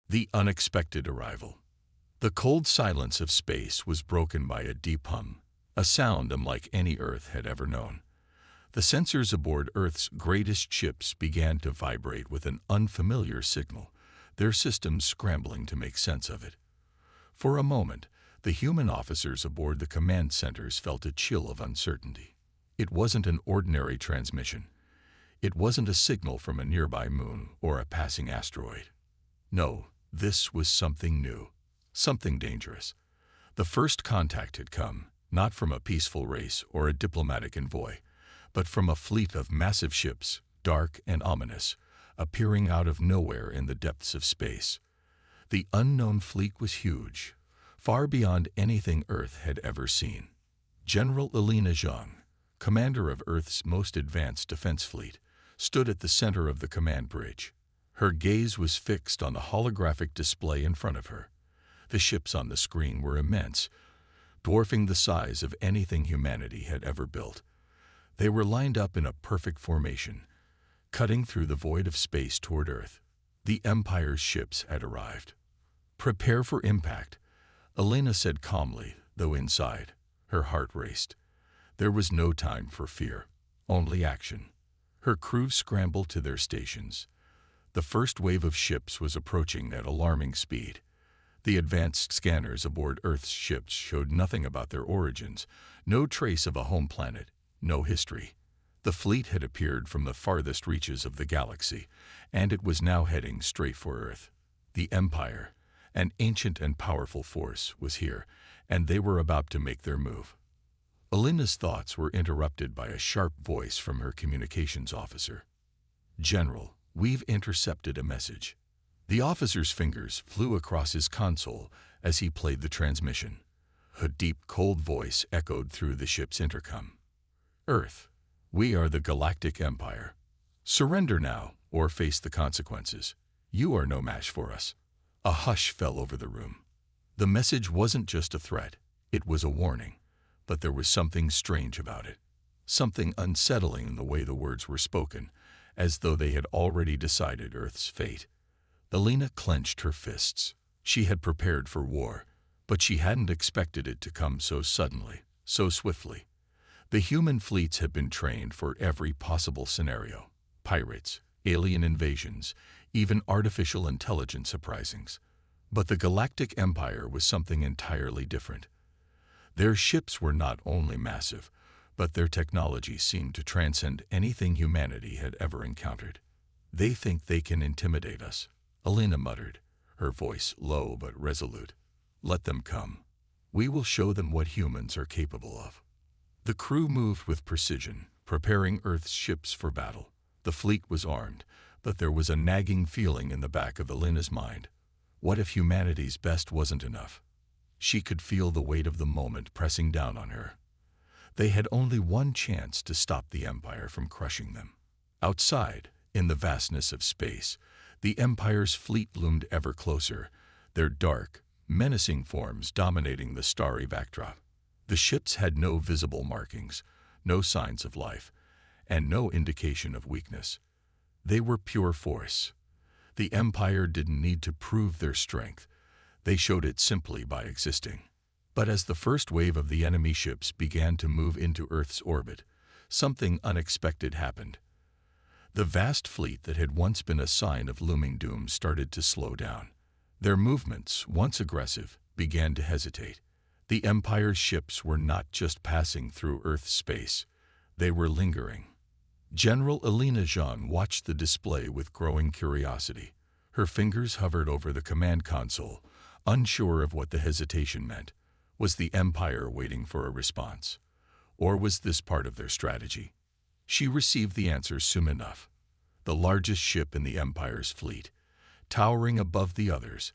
The unexpected arrival. The cold silence of space was broken by a deep hum, a sound unlike any Earth had ever known. The sensors aboard Earth's greatest ships began to vibrate with an unfamiliar signal, their systems scrambling to make sense of it. For a moment, the human officers aboard the command centers felt a chill of uncertainty. It wasn't an ordinary transmission. It wasn't a signal from a nearby moon or a passing asteroid. No, this was something new, something dangerous. The first contact had come, not from a peaceful race or a diplomatic envoy, but from a fleet of massive ships, dark and ominous, appearing out of nowhere in the depths of space. The unknown fleet was huge, far beyond anything Earth had ever seen. General Elena Zhang, commander of Earth's most advanced defense fleet, stood at the center of the command bridge. Her gaze was fixed on the holographic display in front of her. The ships on the screen were immense, dwarfing the size of anything humanity had ever built. They were lined up in a perfect formation, cutting through the void of space toward Earth. The Empire's ships had arrived. "Prepare for impact," Elena said calmly, though inside, her heart raced. There was no time for fear, only action. Her crew scrambled to their stations. The first wave of ships was approaching at alarming speed. The advanced scanners aboard Earth's ships showed nothing about their origins, no trace of a home planet, no history. The fleet had appeared from the farthest reaches of the galaxy, and it was now heading straight for Earth. The Empire, an ancient and powerful force, was here, and they were about to make their move. Elena's thoughts were interrupted by a sharp voice from her communications officer. "General, we've intercepted a message." The officer's fingers flew across his console as he played the transmission. A deep, cold voice echoed through the ship's intercom. "Earth, we are the Galactic Empire. Surrender now, or face the consequences. You are no match for us." A hush fell over the room. The message wasn't just a threat, it was a warning, but there was something strange about it. Something unsettling in the way the words were spoken, as though they had already decided Earth's fate. Elena clenched her fists. She had prepared for war, but she hadn't expected it to come so suddenly, so swiftly. The human fleets had been trained for every possible scenario: pirates, alien invasions, even artificial intelligence uprisings. But the Galactic Empire was something entirely different. Their ships were not only massive, but their technology seemed to transcend anything humanity had ever encountered. "They think they can intimidate us," Elena muttered, her voice low but resolute. "Let them come. We will show them what humans are capable of." The crew moved with precision, preparing Earth's ships for battle. The fleet was armed, but there was a nagging feeling in the back of Elena's mind. What if humanity's best wasn't enough? She could feel the weight of the moment pressing down on her. They had only one chance to stop the Empire from crushing them. Outside, in the vastness of space, the Empire's fleet loomed ever closer, their dark, menacing forms dominating the starry backdrop. The ships had no visible markings, no signs of life, and no indication of weakness. They were pure force. The Empire didn't need to prove their strength. They showed it simply by existing. But as the first wave of the enemy ships began to move into Earth's orbit, something unexpected happened. The vast fleet that had once been a sign of looming doom started to slow down. Their movements, once aggressive, began to hesitate. The Empire's ships were not just passing through Earth's space, they were lingering. General Elena Zhang watched the display with growing curiosity. Her fingers hovered over the command console, unsure of what the hesitation meant. Was the Empire waiting for a response? Or was this part of their strategy? She received the answer soon enough. The largest ship in the Empire's fleet, towering above the others,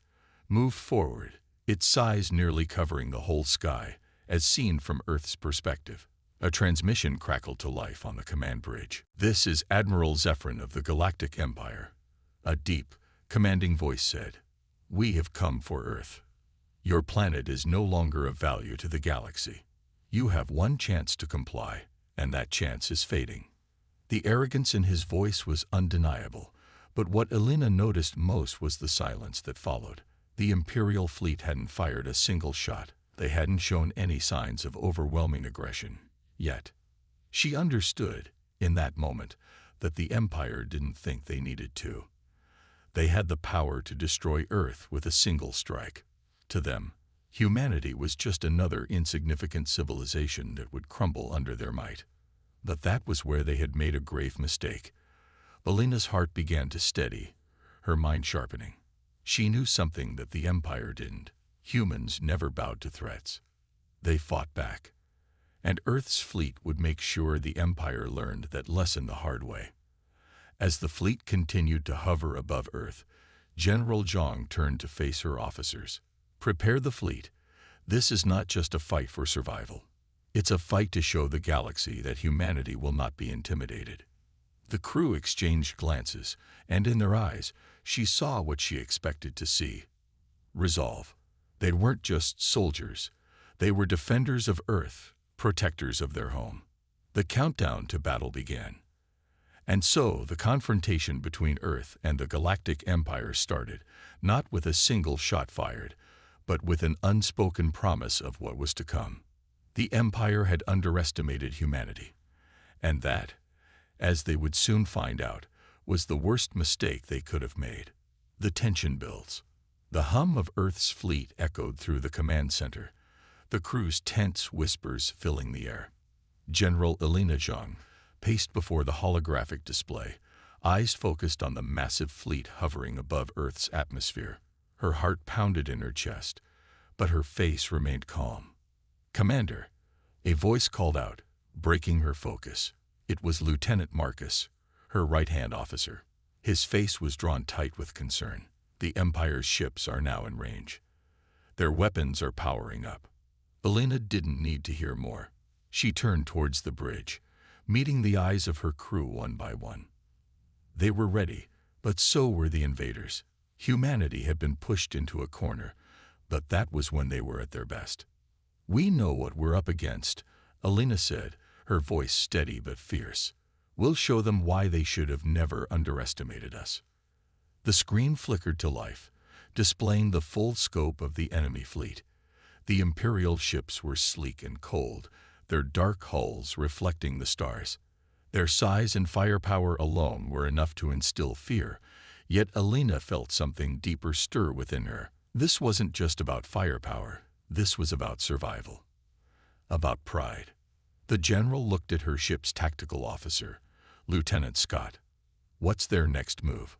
moved forward, its size nearly covering the whole sky, as seen from Earth's perspective. A transmission crackled to life on the command bridge. "This is Admiral Zephyrin of the Galactic Empire," a deep, commanding voice said. "We have come for Earth. Your planet is no longer of value to the galaxy. You have one chance to comply, and that chance is fading." The arrogance in his voice was undeniable, But what Elena noticed most was the silence that followed. The Imperial fleet hadn't fired a single shot. They hadn't shown any signs of overwhelming aggression. Yet, she understood, in that moment, that the Empire didn't think they needed to. They had the power to destroy Earth with a single strike. To them, humanity was just another insignificant civilization that would crumble under their might. But that was where they had made a grave mistake. Elena's heart began to steady, her mind sharpening. She knew something that the Empire didn't. Humans never bowed to threats. They fought back. And Earth's fleet would make sure the Empire learned that lesson the hard way. As the fleet continued to hover above Earth, General Zhang turned to face her officers. Prepare the fleet. This is not just a fight for survival. It's a fight to show the galaxy that humanity will not be intimidated. The crew exchanged glances, and in their eyes, she saw what she expected to see. Resolve. They weren't just soldiers. They were defenders of Earth, protectors of their home. The countdown to battle began. And so the confrontation between Earth and the Galactic Empire started, not with a single shot fired, but with an unspoken promise of what was to come. The Empire had underestimated humanity, and that, as they would soon find out, was the worst mistake they could have made. The tension builds. The hum of Earth's fleet echoed through the command center, the crew's tense whispers filling the air. General Elena Zhang paced before the holographic display, eyes focused on the massive fleet hovering above Earth's atmosphere. Her heart pounded in her chest, but her face remained calm. "Commander," a voice called out, breaking her focus. It was Lieutenant Marcus, her right-hand officer. His face was drawn tight with concern. The Empire's ships are now in range. Their weapons are powering up. Elena didn't need to hear more. She turned towards the bridge, meeting the eyes of her crew one by one. They were ready, but so were the invaders. Humanity had been pushed into a corner, but that was when they were at their best. "We know what we're up against," Elena said, her voice steady but fierce. "We'll show them why they should have never underestimated us." The screen flickered to life, displaying the full scope of the enemy fleet. The Imperial ships were sleek and cold, their dark hulls reflecting the stars. Their size and firepower alone were enough to instill fear, yet Elena felt something deeper stir within her. This wasn't just about firepower, this was about survival. About pride. The general looked at her ship's tactical officer, Lieutenant Scott. "What's their next move?"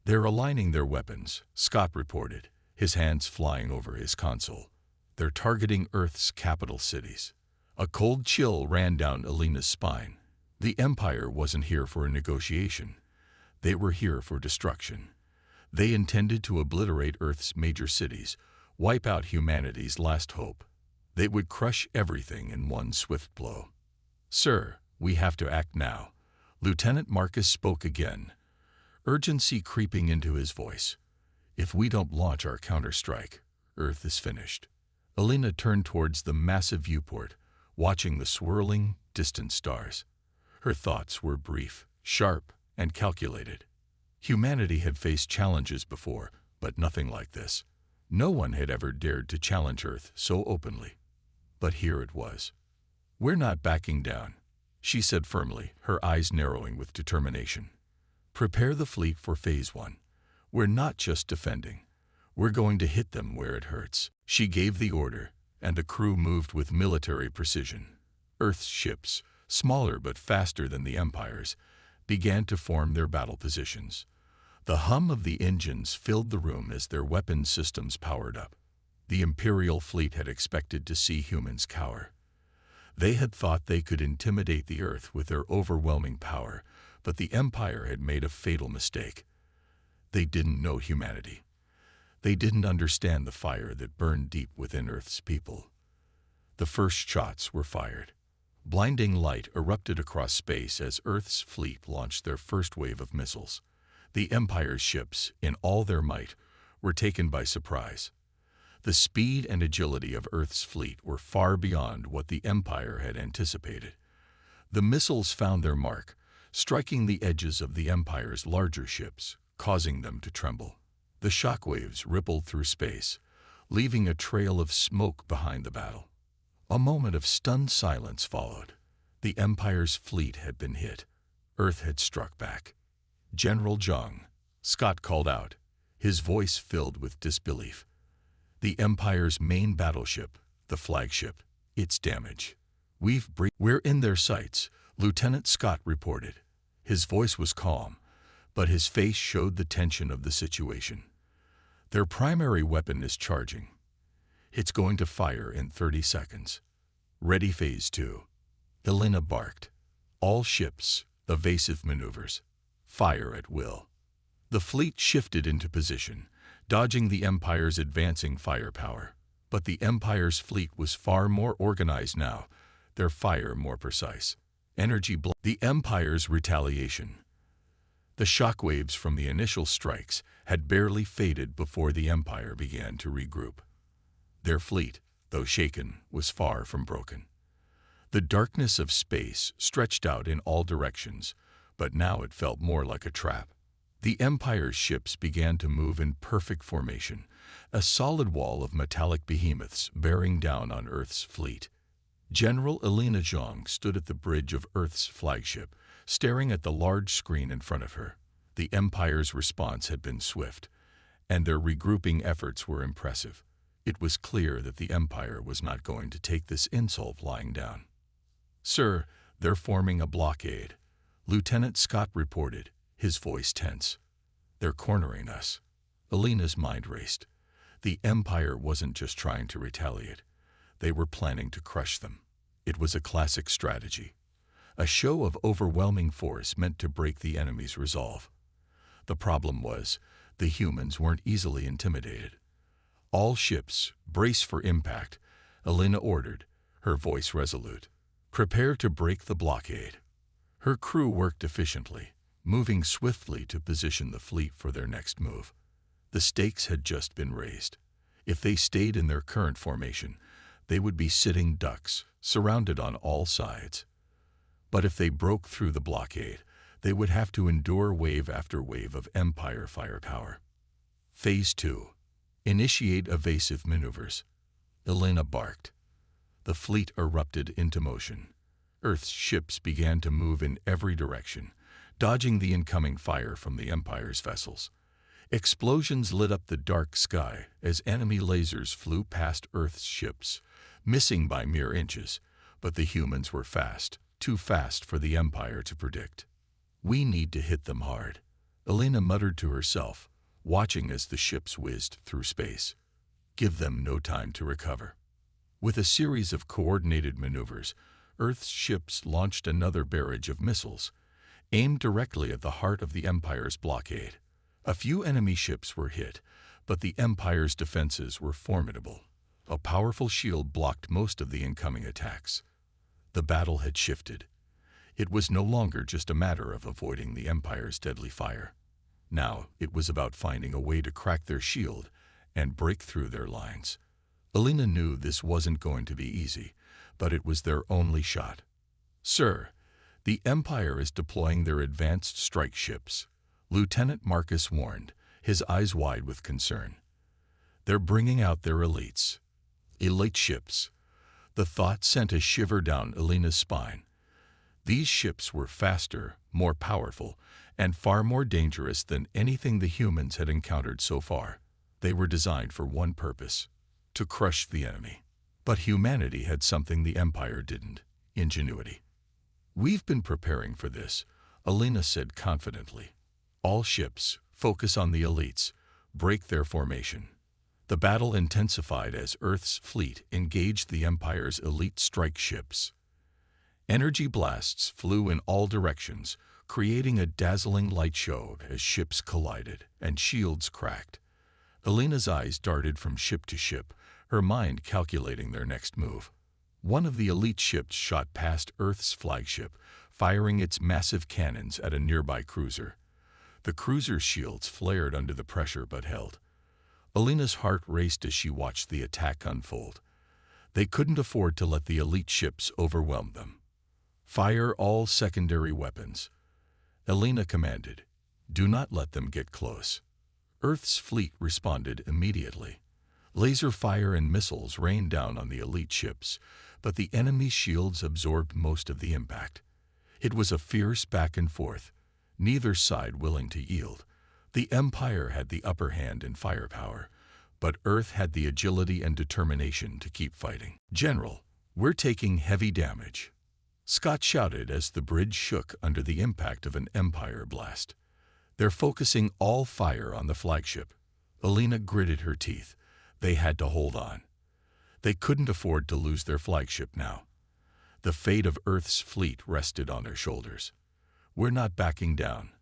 "They're aligning their weapons," Scott reported, his hands flying over his console. "They're targeting Earth's capital cities." A cold chill ran down Elena's spine. The Empire wasn't here for a negotiation. They were here for destruction. They intended to obliterate Earth's major cities, wipe out humanity's last hope. They would crush everything in one swift blow. "Sir, we have to act now." Lieutenant Marcus spoke again, urgency creeping into his voice. "If we don't launch our counterstrike, Earth is finished." Elena turned towards the massive viewport, watching the swirling, distant stars. Her thoughts were brief, sharp, and calculated. Humanity had faced challenges before, but nothing like this. No one had ever dared to challenge Earth so openly. But here it was. "We're not backing down," she said firmly, her eyes narrowing with determination. "Prepare the fleet for Phase 1. We're not just defending. We're going to hit them where it hurts." She gave the order, and the crew moved with military precision. Earth's ships, smaller but faster than the Empire's, began to form their battle positions. The hum of the engines filled the room as their weapon systems powered up. The Imperial fleet had expected to see humans cower. They had thought they could intimidate the Earth with their overwhelming power, but the Empire had made a fatal mistake. They didn't know humanity. They didn't understand the fire that burned deep within Earth's people. The first shots were fired. Blinding light erupted across space as Earth's fleet launched their first wave of missiles. The Empire's ships, in all their might, were taken by surprise. The speed and agility of Earth's fleet were far beyond what the Empire had anticipated. The missiles found their mark, striking the edges of the Empire's larger ships, causing them to tremble. The shockwaves rippled through space, leaving a trail of smoke behind the battle. A moment of stunned silence followed. The Empire's fleet had been hit. Earth had struck back. "General Zhang," Scott called out, his voice filled with disbelief. "The Empire's main battleship, the flagship, it's damaged. We're in their sights," Lieutenant Scott reported. His voice was calm, but his face showed the tension of the situation. "Their primary weapon is charging. It's going to fire in 30 seconds. Ready Phase 2. Elena barked. "All ships, evasive maneuvers. Fire at will." The fleet shifted into position, dodging the Empire's advancing firepower. But the Empire's fleet was far more organized now, their fire more precise. The Empire's retaliation. The shockwaves from the initial strikes had barely faded before the Empire began to regroup. Their fleet, though shaken, was far from broken. The darkness of space stretched out in all directions, but now it felt more like a trap. The Empire's ships began to move in perfect formation, a solid wall of metallic behemoths bearing down on Earth's fleet. General Elena Zhang stood at the bridge of Earth's flagship, staring at the large screen in front of her. The Empire's response had been swift, and their regrouping efforts were impressive. It was clear that the Empire was not going to take this insult lying down. "Sir, they're forming a blockade," Lieutenant Scott reported, his voice tense. "They're cornering us." Elena's mind raced. The Empire wasn't just trying to retaliate. They were planning to crush them. It was a classic strategy, a show of overwhelming force meant to break the enemy's resolve. The problem was, the humans weren't easily intimidated. "All ships, brace for impact," Elena ordered, her voice resolute. "Prepare to break the blockade." Her crew worked efficiently, moving swiftly to position the fleet for their next move. The stakes had just been raised. If they stayed in their current formation, they would be sitting ducks, surrounded on all sides. But if they broke through the blockade, they would have to endure wave after wave of Empire firepower. Phase 2. Initiate evasive maneuvers. Elena barked. The fleet erupted into motion. Earth's ships began to move in every direction, dodging the incoming fire from the Empire's vessels. Explosions lit up the dark sky as enemy lasers flew past Earth's ships, missing by mere inches, but the humans were fast, too fast for the Empire to predict. "We need to hit them hard," Elena muttered to herself, watching as the ships whizzed through space. "Give them no time to recover." With a series of coordinated maneuvers, Earth's ships launched another barrage of missiles, aimed directly at the heart of the Empire's blockade. A few enemy ships were hit, but the Empire's defenses were formidable. A powerful shield blocked most of the incoming attacks. The battle had shifted. It was no longer just a matter of avoiding the Empire's deadly fire. Now it was about finding a way to crack their shield and break through their lines. Elena knew this wasn't going to be easy, but it was their only shot. "Sir, the Empire is deploying their advanced strike ships," Lieutenant Marcus warned, his eyes wide with concern. "They're bringing out their elites." Elite ships. The thought sent a shiver down Elena's spine. These ships were faster, more powerful, and far more dangerous than anything the humans had encountered so far. They were designed for one purpose: to crush the enemy. But humanity had something the Empire didn't: ingenuity. "We've been preparing for this," Elena said confidently. "All ships, focus on the elites. Break their formation." The battle intensified as Earth's fleet engaged the Empire's elite strike ships. Energy blasts flew in all directions, creating a dazzling light show as ships collided and shields cracked. Elena's eyes darted from ship to ship, her mind calculating their next move. One of the elite ships shot past Earth's flagship, firing its massive cannons at a nearby cruiser. The cruiser's shields flared under the pressure but held. Elena's heart raced as she watched the attack unfold. They couldn't afford to let the elite ships overwhelm them. "Fire all secondary weapons," Elena commanded. Do not let them get close. Earth's fleet responded immediately. Laser fire and missiles rained down on the elite ships, but the enemy's shields absorbed most of the impact. It was a fierce back and forth, neither side willing to yield. The Empire had the upper hand in firepower, but Earth had the agility and determination to keep fighting. "General, we're taking heavy damage," Scott shouted as the bridge shook under the impact of an Empire blast. "They're focusing all fire on the flagship." Alina gritted her teeth. They had to hold on. They couldn't afford to lose their flagship now. The fate of Earth's fleet rested on their shoulders. "We're not backing down,"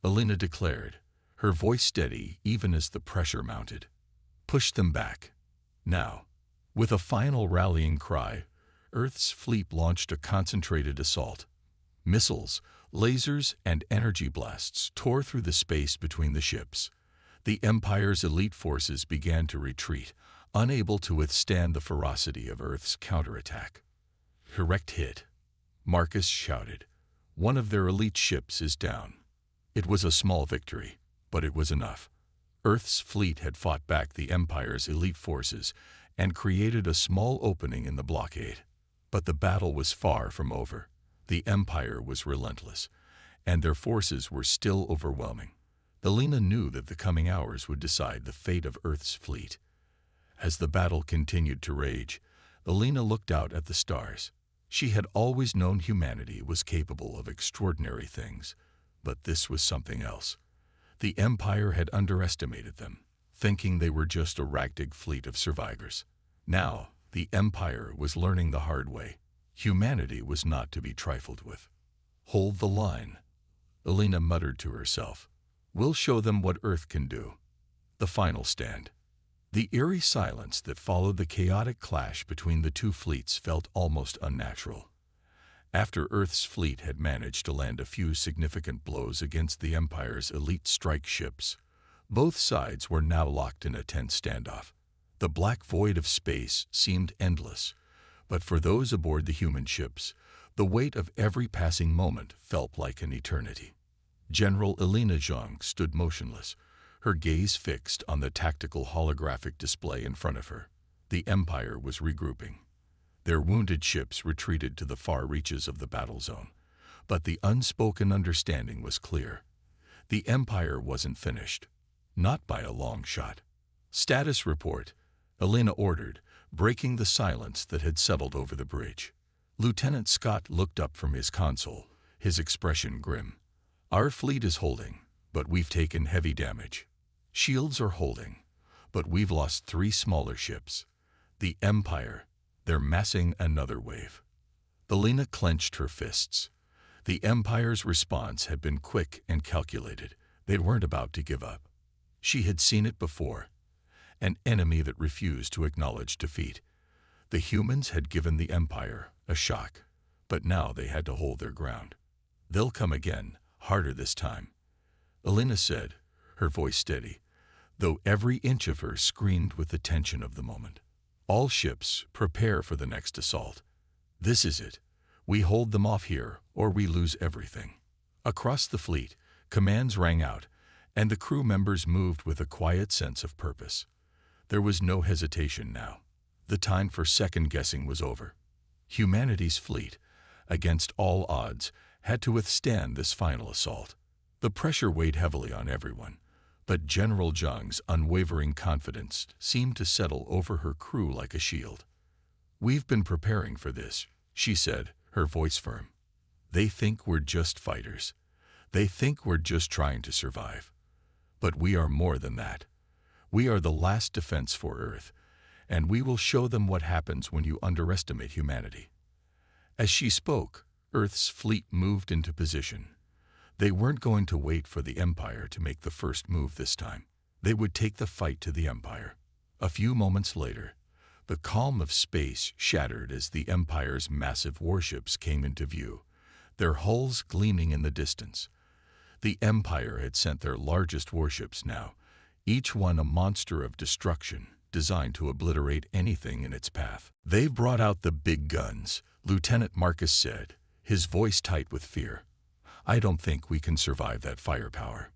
Alina declared, her voice steady even as the pressure mounted. "Push them back. Now." With a final rallying cry, Earth's fleet launched a concentrated assault. Missiles, lasers, and energy blasts tore through the space between the ships. The Empire's elite forces began to retreat, unable to withstand the ferocity of Earth's counterattack. "Direct hit," Marcus shouted. "One of their elite ships is down." It was a small victory, but it was enough. Earth's fleet had fought back the Empire's elite forces and created a small opening in the blockade. But the battle was far from over. The Empire was relentless, and their forces were still overwhelming. Alina knew that the coming hours would decide the fate of Earth's fleet. As the battle continued to rage, Alina looked out at the stars. She had always known humanity was capable of extraordinary things, but this was something else. The Empire had underestimated them, thinking they were just a ragtag fleet of survivors. Now, the Empire was learning the hard way. Humanity was not to be trifled with. "Hold the line," Alina muttered to herself. "We'll show them what Earth can do." The final stand. The eerie silence that followed the chaotic clash between the two fleets felt almost unnatural. After Earth's fleet had managed to land a few significant blows against the Empire's elite strike ships, both sides were now locked in a tense standoff. The black void of space seemed endless, but for those aboard the human ships, the weight of every passing moment felt like an eternity. General Elena Zhang stood motionless, her gaze fixed on the tactical holographic display in front of her. The Empire was regrouping. Their wounded ships retreated to the far reaches of the battle zone, but the unspoken understanding was clear. The Empire wasn't finished, not by a long shot. "Status report," Elena ordered, breaking the silence that had settled over the bridge. Lieutenant Scott looked up from his console, his expression grim. "Our fleet is holding, but we've taken heavy damage. Shields are holding, but we've lost 3 smaller ships. The Empire, they're massing another wave." Elena clenched her fists. The Empire's response had been quick and calculated. They weren't about to give up. She had seen it before. An enemy that refused to acknowledge defeat. The humans had given the Empire a shock, but now they had to hold their ground. "They'll come again, harder this time," Elena said, her voice steady, though every inch of her screamed with the tension of the moment. "All ships, prepare for the next assault. This is it. We hold them off here, or we lose everything." Across the fleet, commands rang out, and the crew members moved with a quiet sense of purpose. There was no hesitation now. The time for second-guessing was over. Humanity's fleet, against all odds, had to withstand this final assault. The pressure weighed heavily on everyone, but General Zhang's unwavering confidence seemed to settle over her crew like a shield. "We've been preparing for this," she said, her voice firm. "They think we're just fighters. They think we're just trying to survive. But we are more than that. We are the last defense for Earth, and we will show them what happens when you underestimate humanity." As she spoke, Earth's fleet moved into position. They weren't going to wait for the Empire to make the first move this time. They would take the fight to the Empire. A few moments later, the calm of space shattered as the Empire's massive warships came into view, their hulls gleaming in the distance. The Empire had sent their largest warships now, each one a monster of destruction designed to obliterate anything in its path. "They've brought out the big guns," Lieutenant Marcus said, his voice tight with fear. "I don't think we can survive that firepower."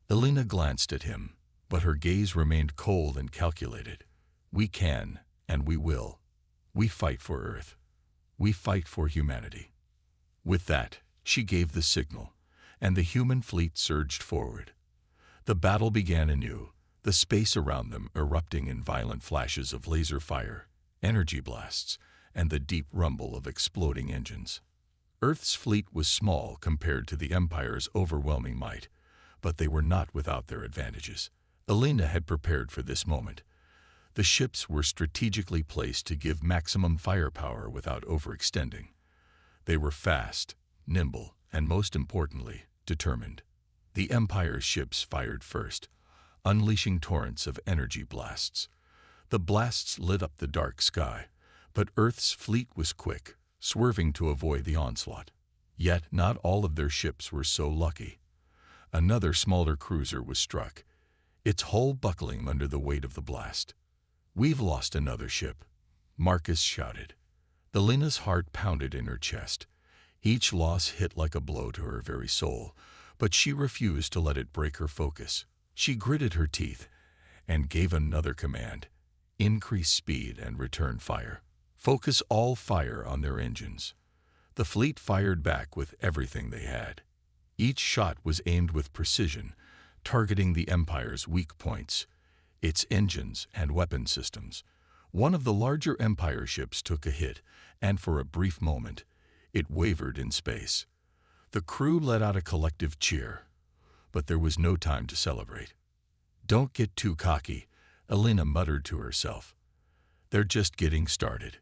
Elena glanced at him, but her gaze remained cold and calculated. We can, and we will. We fight for Earth. We fight for humanity. With that, she gave the signal, and the human fleet surged forward. The battle began anew, the space around them erupting in violent flashes of laser fire, energy blasts, and the deep rumble of exploding engines. Earth's fleet was small compared to the Empire's overwhelming might, but they were not without their advantages. Elena had prepared for this moment. The ships were strategically placed to give maximum firepower without overextending. They were fast, nimble, and most importantly, determined. The Empire's ships fired first, unleashing torrents of energy blasts. The blasts lit up the dark sky, but Earth's fleet was quick, swerving to avoid the onslaught. Yet not all of their ships were so lucky. Another smaller cruiser was struck, its hull buckling under the weight of the blast. "We've lost another ship," Marcus shouted. Elena's heart pounded in her chest. Each loss hit like a blow to her very soul, but she refused to let it break her focus. She gritted her teeth and gave another command: increase speed and return fire. Focus all fire on their engines. The fleet fired back with everything they had. Each shot was aimed with precision, targeting the Empire's weak points, its engines and weapon systems. One of the larger Empire ships took a hit, and for a brief moment, it wavered in space. The crew let out a collective cheer, but there was no time to celebrate. "Don't get too cocky," Elena muttered to herself. "They're just getting started."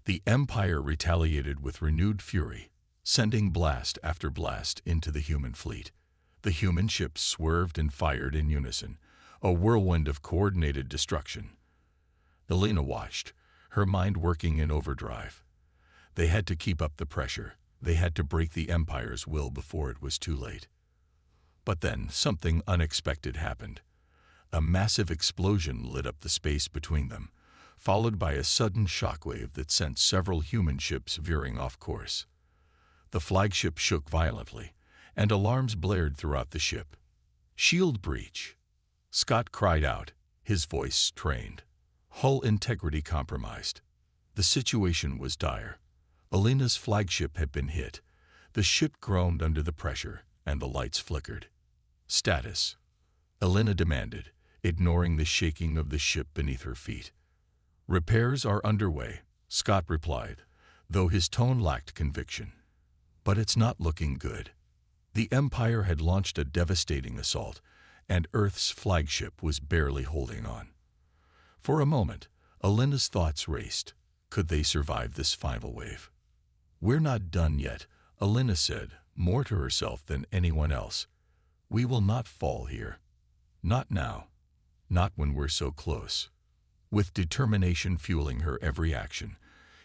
The Empire retaliated with renewed fury, sending blast after blast into the human fleet. The human ships swerved and fired in unison, a whirlwind of coordinated destruction. Elena watched, her mind working in overdrive. They had to keep up the pressure. They had to break the Empire's will before it was too late. But then something unexpected happened. A massive explosion lit up the space between them, followed by a sudden shockwave that sent several human ships veering off course. The flagship shook violently, and alarms blared throughout the ship. "Shield breach!" Scott cried out, his voice strained. Hull integrity compromised. The situation was dire. Elena's flagship had been hit. The ship groaned under the pressure, and the lights flickered. "Status," Elena demanded, ignoring the shaking of the ship beneath her feet. "Repairs are underway," Scott replied, though his tone lacked conviction. "But it's not looking good." The Empire had launched a devastating assault, and Earth's flagship was barely holding on. For a moment, Elena's thoughts raced. Could they survive this final wave? "We're not done yet," Elena said, more to herself than anyone else. "We will not fall here. Not now. Not when we're so close." With determination fueling her every action,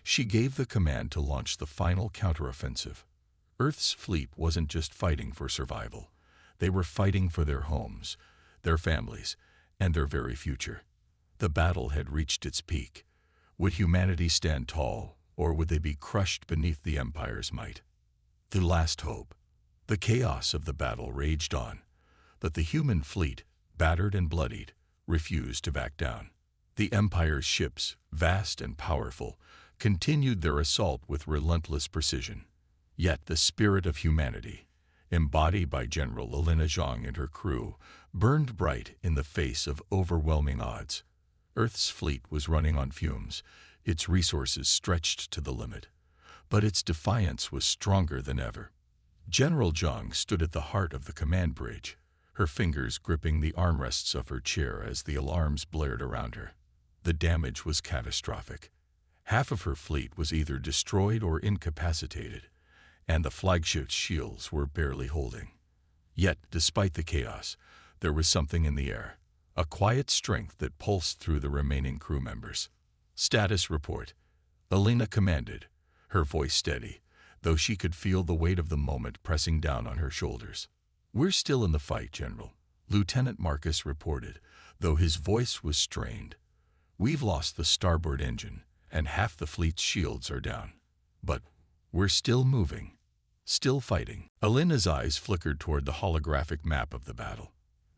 she gave the command to launch the final counteroffensive. Earth's fleet wasn't just fighting for survival. They were fighting for their homes, their families, and their very future. The battle had reached its peak. Would humanity stand tall, or would they be crushed beneath the Empire's might? The last hope. The chaos of the battle raged on, but the human fleet, battered and bloodied, refused to back down. The Empire's ships, vast and powerful, continued their assault with relentless precision. Yet the spirit of humanity, embodied by General Elena Zhang and her crew, burned bright in the face of overwhelming odds. Earth's fleet was running on fumes, its resources stretched to the limit, but its defiance was stronger than ever. General Zhang stood at the heart of the command bridge, her fingers gripping the armrests of her chair as the alarms blared around her. The damage was catastrophic. Half of her fleet was either destroyed or incapacitated, and the flagship's shields were barely holding. Yet, despite the chaos, there was something in the air, a quiet strength that pulsed through the remaining crew members. "Status report," Elena commanded, her voice steady, though she could feel the weight of the moment pressing down on her shoulders. "We're still in the fight, General," Lieutenant Marcus reported, though his voice was strained. "We've lost the starboard engine, and half the fleet's shields are down. But we're still moving, still fighting." Elena's eyes flickered toward the holographic map of the battle.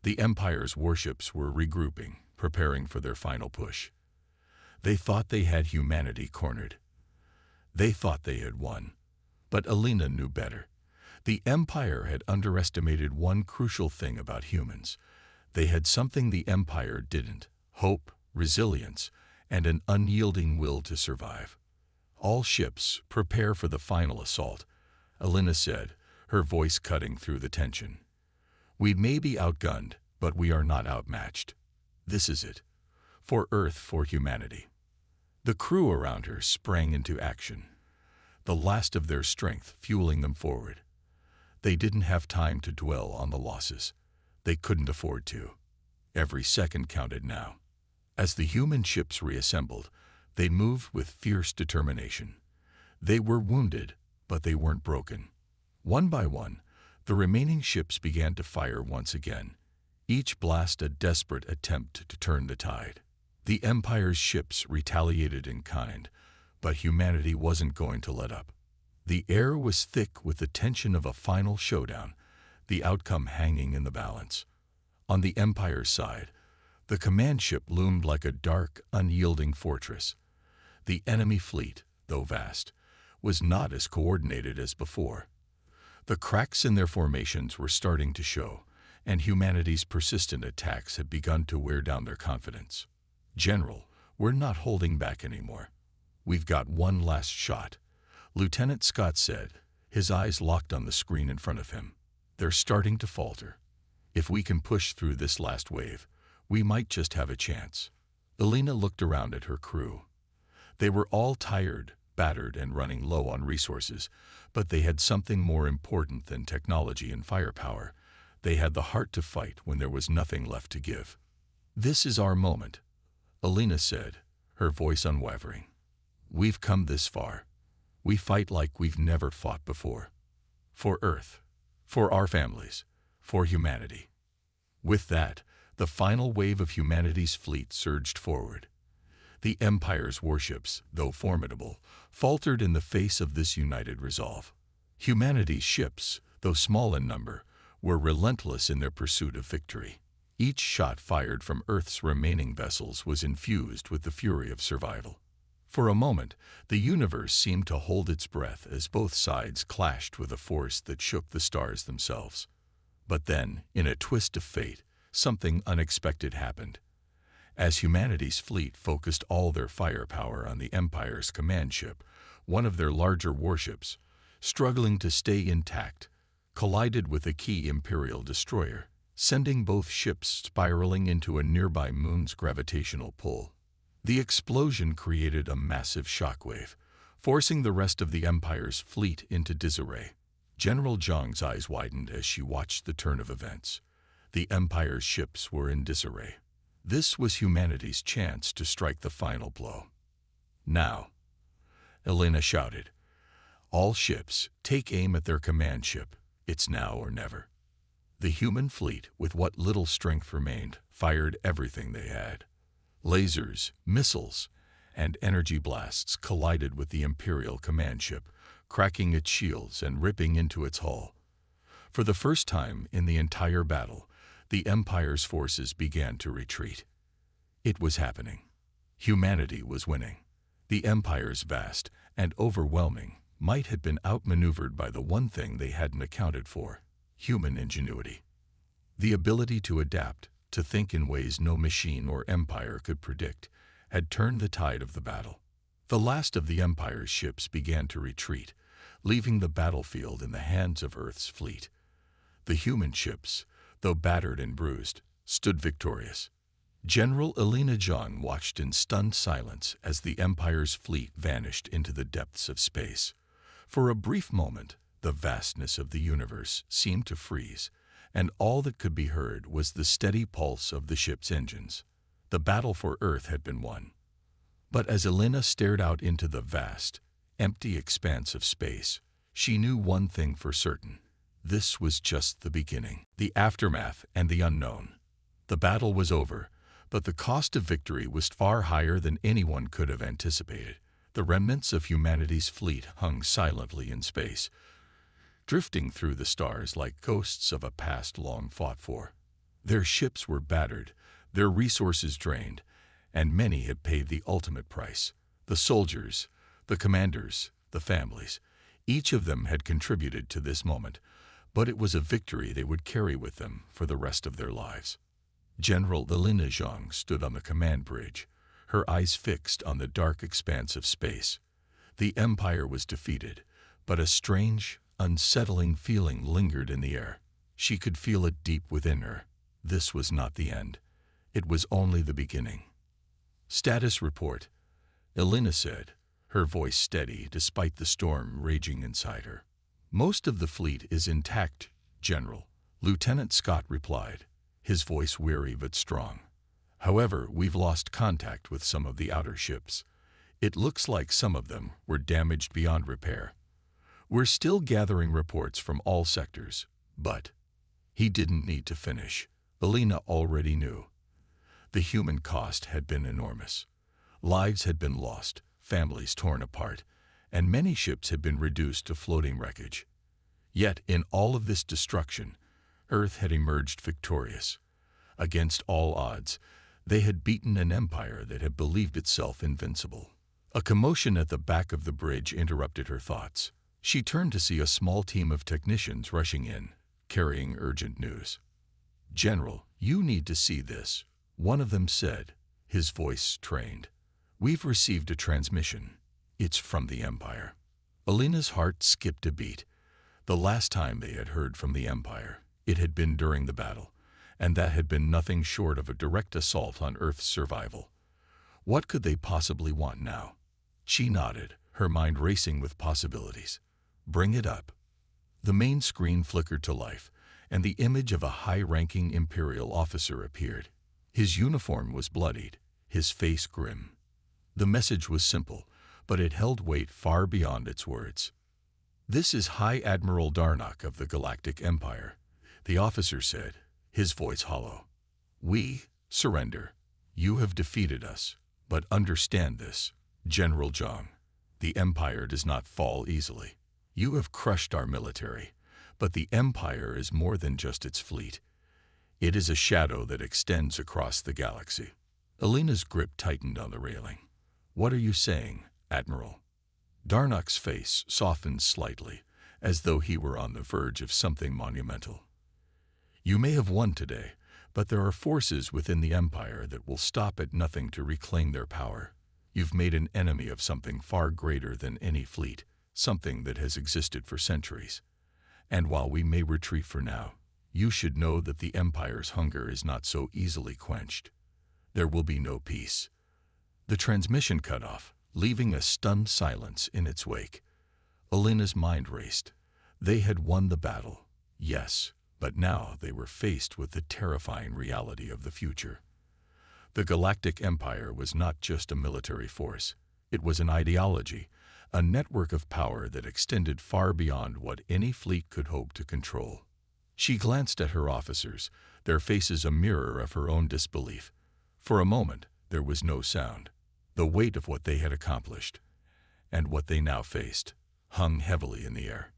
The Empire's warships were regrouping, preparing for their final push. They thought they had humanity cornered. They thought they had won. But Alina knew better. The Empire had underestimated one crucial thing about humans. They had something the Empire didn't: hope, resilience, and an unyielding will to survive. "All ships, prepare for the final assault," Alina said, her voice cutting through the tension. "We may be outgunned, but we are not outmatched. This is it. For Earth, for humanity." The crew around her sprang into action, the last of their strength fueling them forward. They didn't have time to dwell on the losses. They couldn't afford to. Every second counted now. As the human ships reassembled, they moved with fierce determination. They were wounded, but they weren't broken. One by one, the remaining ships began to fire once again, each blast a desperate attempt to turn the tide. The Empire's ships retaliated in kind, but humanity wasn't going to let up. The air was thick with the tension of a final showdown, the outcome hanging in the balance. On the Empire's side, the command ship loomed like a dark, unyielding fortress. The enemy fleet, though vast, was not as coordinated as before. The cracks in their formations were starting to show, and humanity's persistent attacks had begun to wear down their confidence. "General, we're not holding back anymore. We've got one last shot," Lieutenant Scott said, his eyes locked on the screen in front of him. "They're starting to falter. If we can push through this last wave, we might just have a chance." Alina looked around at her crew. They were all tired, battered, and running low on resources, but they had something more important than technology and firepower. They had the heart to fight when there was nothing left to give. "This is our moment," Alina said, her voice unwavering. "We've come this far. We fight like we've never fought before. For Earth, for our families, for humanity." With that, the final wave of humanity's fleet surged forward. The Empire's warships, though formidable, faltered in the face of this united resolve. Humanity's ships, though small in number, were relentless in their pursuit of victory. Each shot fired from Earth's remaining vessels was infused with the fury of survival. For a moment, the universe seemed to hold its breath as both sides clashed with a force that shook the stars themselves. But then, in a twist of fate, something unexpected happened. As humanity's fleet focused all their firepower on the Empire's command ship, one of their larger warships, struggling to stay intact, collided with a key Imperial destroyer, sending both ships spiraling into a nearby moon's gravitational pull. The explosion created a massive shockwave, forcing the rest of the Empire's fleet into disarray. General Zhang's eyes widened as she watched the turn of events. The Empire's ships were in disarray. This was humanity's chance to strike the final blow. "Now," Elena shouted. "All ships, take aim at their command ship. It's now or never." The human fleet, with what little strength remained, fired everything they had. Lasers, missiles, and energy blasts collided with the Imperial command ship, cracking its shields and ripping into its hull. For the first time in the entire battle, the Empire's forces began to retreat. It was happening. Humanity was winning. The Empire's vast and overwhelming might had been outmaneuvered by the one thing they hadn't accounted for: human ingenuity. The ability to adapt, to think in ways no machine or empire could predict, had turned the tide of the battle. The last of the Empire's ships began to retreat, leaving the battlefield in the hands of Earth's fleet. The human ships, though battered and bruised, stood victorious. General Elena Zhang watched in stunned silence as the Empire's fleet vanished into the depths of space. For a brief moment, the vastness of the universe seemed to freeze, and all that could be heard was the steady pulse of the ship's engines. The battle for Earth had been won. But as Elena stared out into the vast, empty expanse of space, she knew one thing for certain. This was just the beginning. The aftermath and the unknown. The battle was over, but the cost of victory was far higher than anyone could have anticipated. The remnants of humanity's fleet hung silently in space, drifting through the stars like ghosts of a past long fought for. Their ships were battered, their resources drained, and many had paid the ultimate price. The soldiers, the commanders, the families, each of them had contributed to this moment, but it was a victory they would carry with them for the rest of their lives. General Elena Zhang stood on the command bridge, her eyes fixed on the dark expanse of space. The Empire was defeated, but a strange, unsettling feeling lingered in the air. She could feel it deep within her. This was not the end. It was only the beginning. "Status report," Elena said, her voice steady despite the storm raging inside her. "Most of the fleet is intact, General," Lieutenant Scott replied, his voice weary but strong. "However, we've lost contact with some of the outer ships. It looks like some of them were damaged beyond repair. We're still gathering reports from all sectors, but..." He didn't need to finish. Elena already knew. The human cost had been enormous. Lives had been lost, families torn apart, and many ships had been reduced to floating wreckage. Yet, in all of this destruction, Earth had emerged victorious. Against all odds, they had beaten an empire that had believed itself invincible. A commotion at the back of the bridge interrupted her thoughts. She turned to see a small team of technicians rushing in, carrying urgent news. "General, you need to see this," one of them said, his voice strained. "We've received a transmission. It's from the Empire." Elena's heart skipped a beat. The last time they had heard from the Empire, it had been during the battle, and that had been nothing short of a direct assault on Earth's survival. What could they possibly want now? She nodded, her mind racing with possibilities. "Bring it up." The main screen flickered to life, and the image of a high-ranking Imperial officer appeared. His uniform was bloodied, his face grim. The message was simple, but it held weight far beyond its words. "This is High Admiral Darnock of the Galactic Empire," the officer said, his voice hollow. "We surrender. You have defeated us, but understand this, General Zhang. The Empire does not fall easily. You have crushed our military, but the Empire is more than just its fleet. It is a shadow that extends across the galaxy." Elena's grip tightened on the railing. "What are you saying, Admiral?" Darnock's face softened slightly, as though he were on the verge of something monumental. "You may have won today, but there are forces within the Empire that will stop at nothing to reclaim their power. You've made an enemy of something far greater than any fleet, something that has existed for centuries. And while we may retreat for now, you should know that the Empire's hunger is not so easily quenched. There will be no peace." The transmission cut off, leaving a stunned silence in its wake. Elena's mind raced. They had won the battle, yes, but now they were faced with the terrifying reality of the future. The Galactic Empire was not just a military force. It was an ideology, a network of power that extended far beyond what any fleet could hope to control. She glanced at her officers, their faces a mirror of her own disbelief. For a moment, there was no sound. The weight of what they had accomplished, and what they now faced, hung heavily in the air.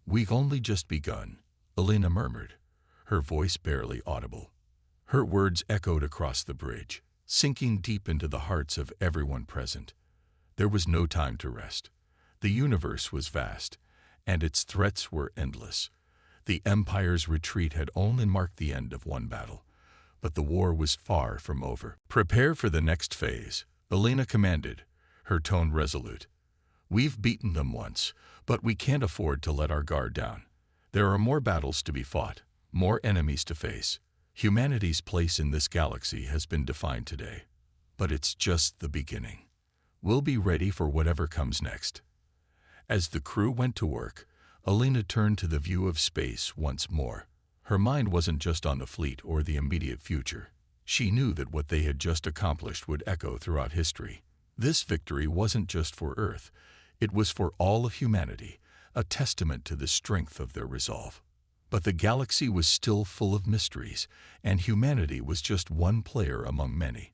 "We've only just begun," Elena murmured, her voice barely audible. Her words echoed across the bridge, sinking deep into the hearts of everyone present. There was no time to rest. The universe was vast, and its threats were endless. The Empire's retreat had only marked the end of one battle, but the war was far from over. "Prepare for the next phase," Elena commanded, her tone resolute. "We've beaten them once, but we can't afford to let our guard down. There are more battles to be fought, more enemies to face. Humanity's place in this galaxy has been defined today, but it's just the beginning. We'll be ready for whatever comes next." As the crew went to work, Elena turned to the view of space once more. Her mind wasn't just on the fleet or the immediate future. She knew that what they had just accomplished would echo throughout history. This victory wasn't just for Earth. It was for all of humanity, a testament to the strength of their resolve. But the galaxy was still full of mysteries, and humanity was just one player among many.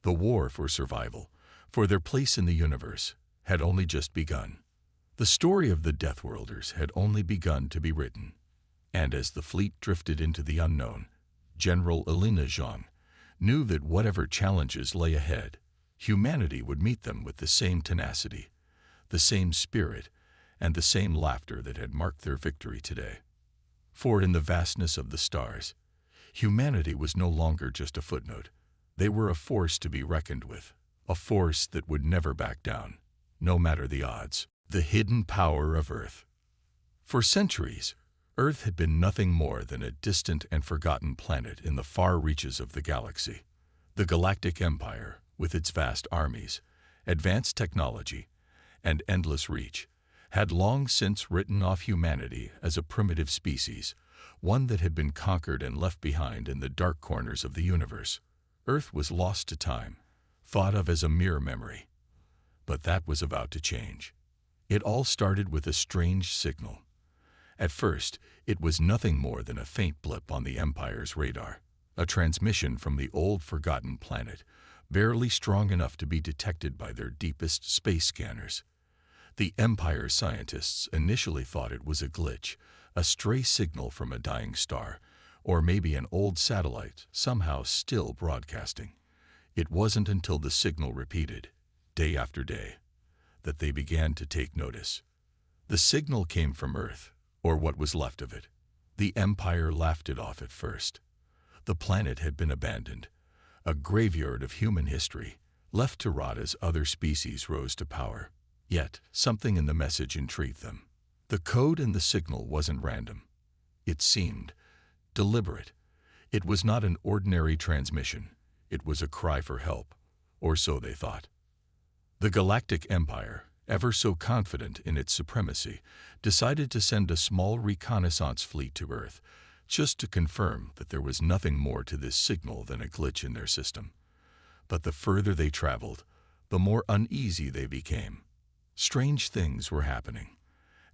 The war for survival, for their place in the universe, had only just begun. The story of the Deathworlders had only begun to be written. And as the fleet drifted into the unknown, General Elena Jean, knew that whatever challenges lay ahead, humanity would meet them with the same tenacity, the same spirit, and the same laughter that had marked their victory today. For in the vastness of the stars, humanity was no longer just a footnote. They were a force to be reckoned with, a force that would never back down, no matter the odds. The hidden power of Earth. For centuries, Earth had been nothing more than a distant and forgotten planet in the far reaches of the galaxy. The Galactic Empire, with its vast armies, advanced technology, and endless reach, had long since written off humanity as a primitive species, one that had been conquered and left behind in the dark corners of the universe. Earth was lost to time, thought of as a mere memory. But that was about to change. It all started with a strange signal. At first, it was nothing more than a faint blip on the Empire's radar, a transmission from the old forgotten planet, barely strong enough to be detected by their deepest space scanners. The Empire scientists initially thought it was a glitch, a stray signal from a dying star, or maybe an old satellite somehow still broadcasting. It wasn't until the signal repeated, day after day, that they began to take notice. The signal came from Earth, or what was left of it. The Empire laughed it off at first. The planet had been abandoned, a graveyard of human history, left to rot as other species rose to power. Yet, something in the message intrigued them. The code in the signal wasn't random. It seemed deliberate. It was not an ordinary transmission. It was a cry for help, or so they thought. The Galactic Empire, ever so confident in its supremacy, decided to send a small reconnaissance fleet to Earth, just to confirm that there was nothing more to this signal than a glitch in their system. But the further they traveled, the more uneasy they became. Strange things were happening.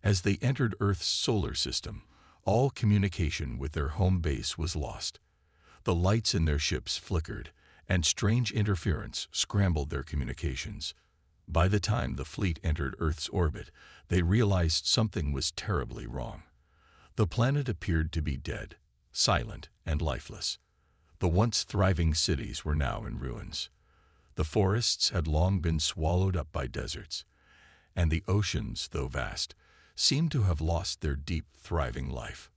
As they entered Earth's solar system, all communication with their home base was lost. The lights in their ships flickered, and strange interference scrambled their communications. By the time the fleet entered Earth's orbit, they realized something was terribly wrong. The planet appeared to be dead, silent, and lifeless. The once thriving cities were now in ruins. The forests had long been swallowed up by deserts, and the oceans, though vast, seemed to have lost their deep, thriving life.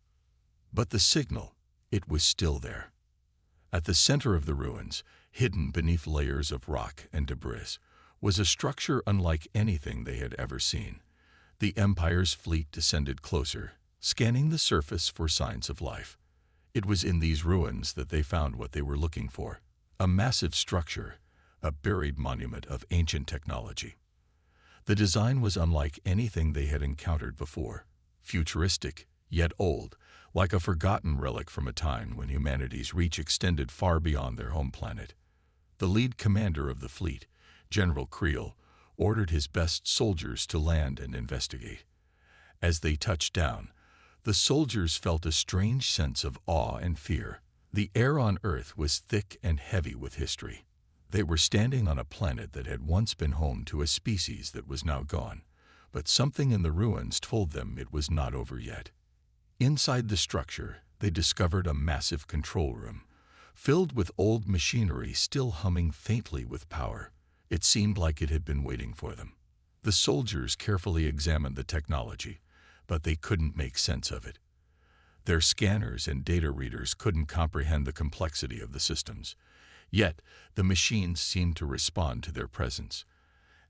But the signal, it was still there. At the center of the ruins, hidden beneath layers of rock and debris, was a structure unlike anything they had ever seen. The Empire's fleet descended closer, scanning the surface for signs of life. It was in these ruins that they found what they were looking for, a massive structure, a buried monument of ancient technology. The design was unlike anything they had encountered before, futuristic, yet old, like a forgotten relic from a time when humanity's reach extended far beyond their home planet. The lead commander of the fleet, General Creel, ordered his best soldiers to land and investigate. As they touched down, the soldiers felt a strange sense of awe and fear. The air on Earth was thick and heavy with history. They were standing on a planet that had once been home to a species that was now gone, but something in the ruins told them it was not over yet. Inside the structure, they discovered a massive control room, filled with old machinery still humming faintly with power. It seemed like it had been waiting for them. The soldiers carefully examined the technology, but they couldn't make sense of it. Their scanners and data readers couldn't comprehend the complexity of the systems. Yet, the machines seemed to respond to their presence,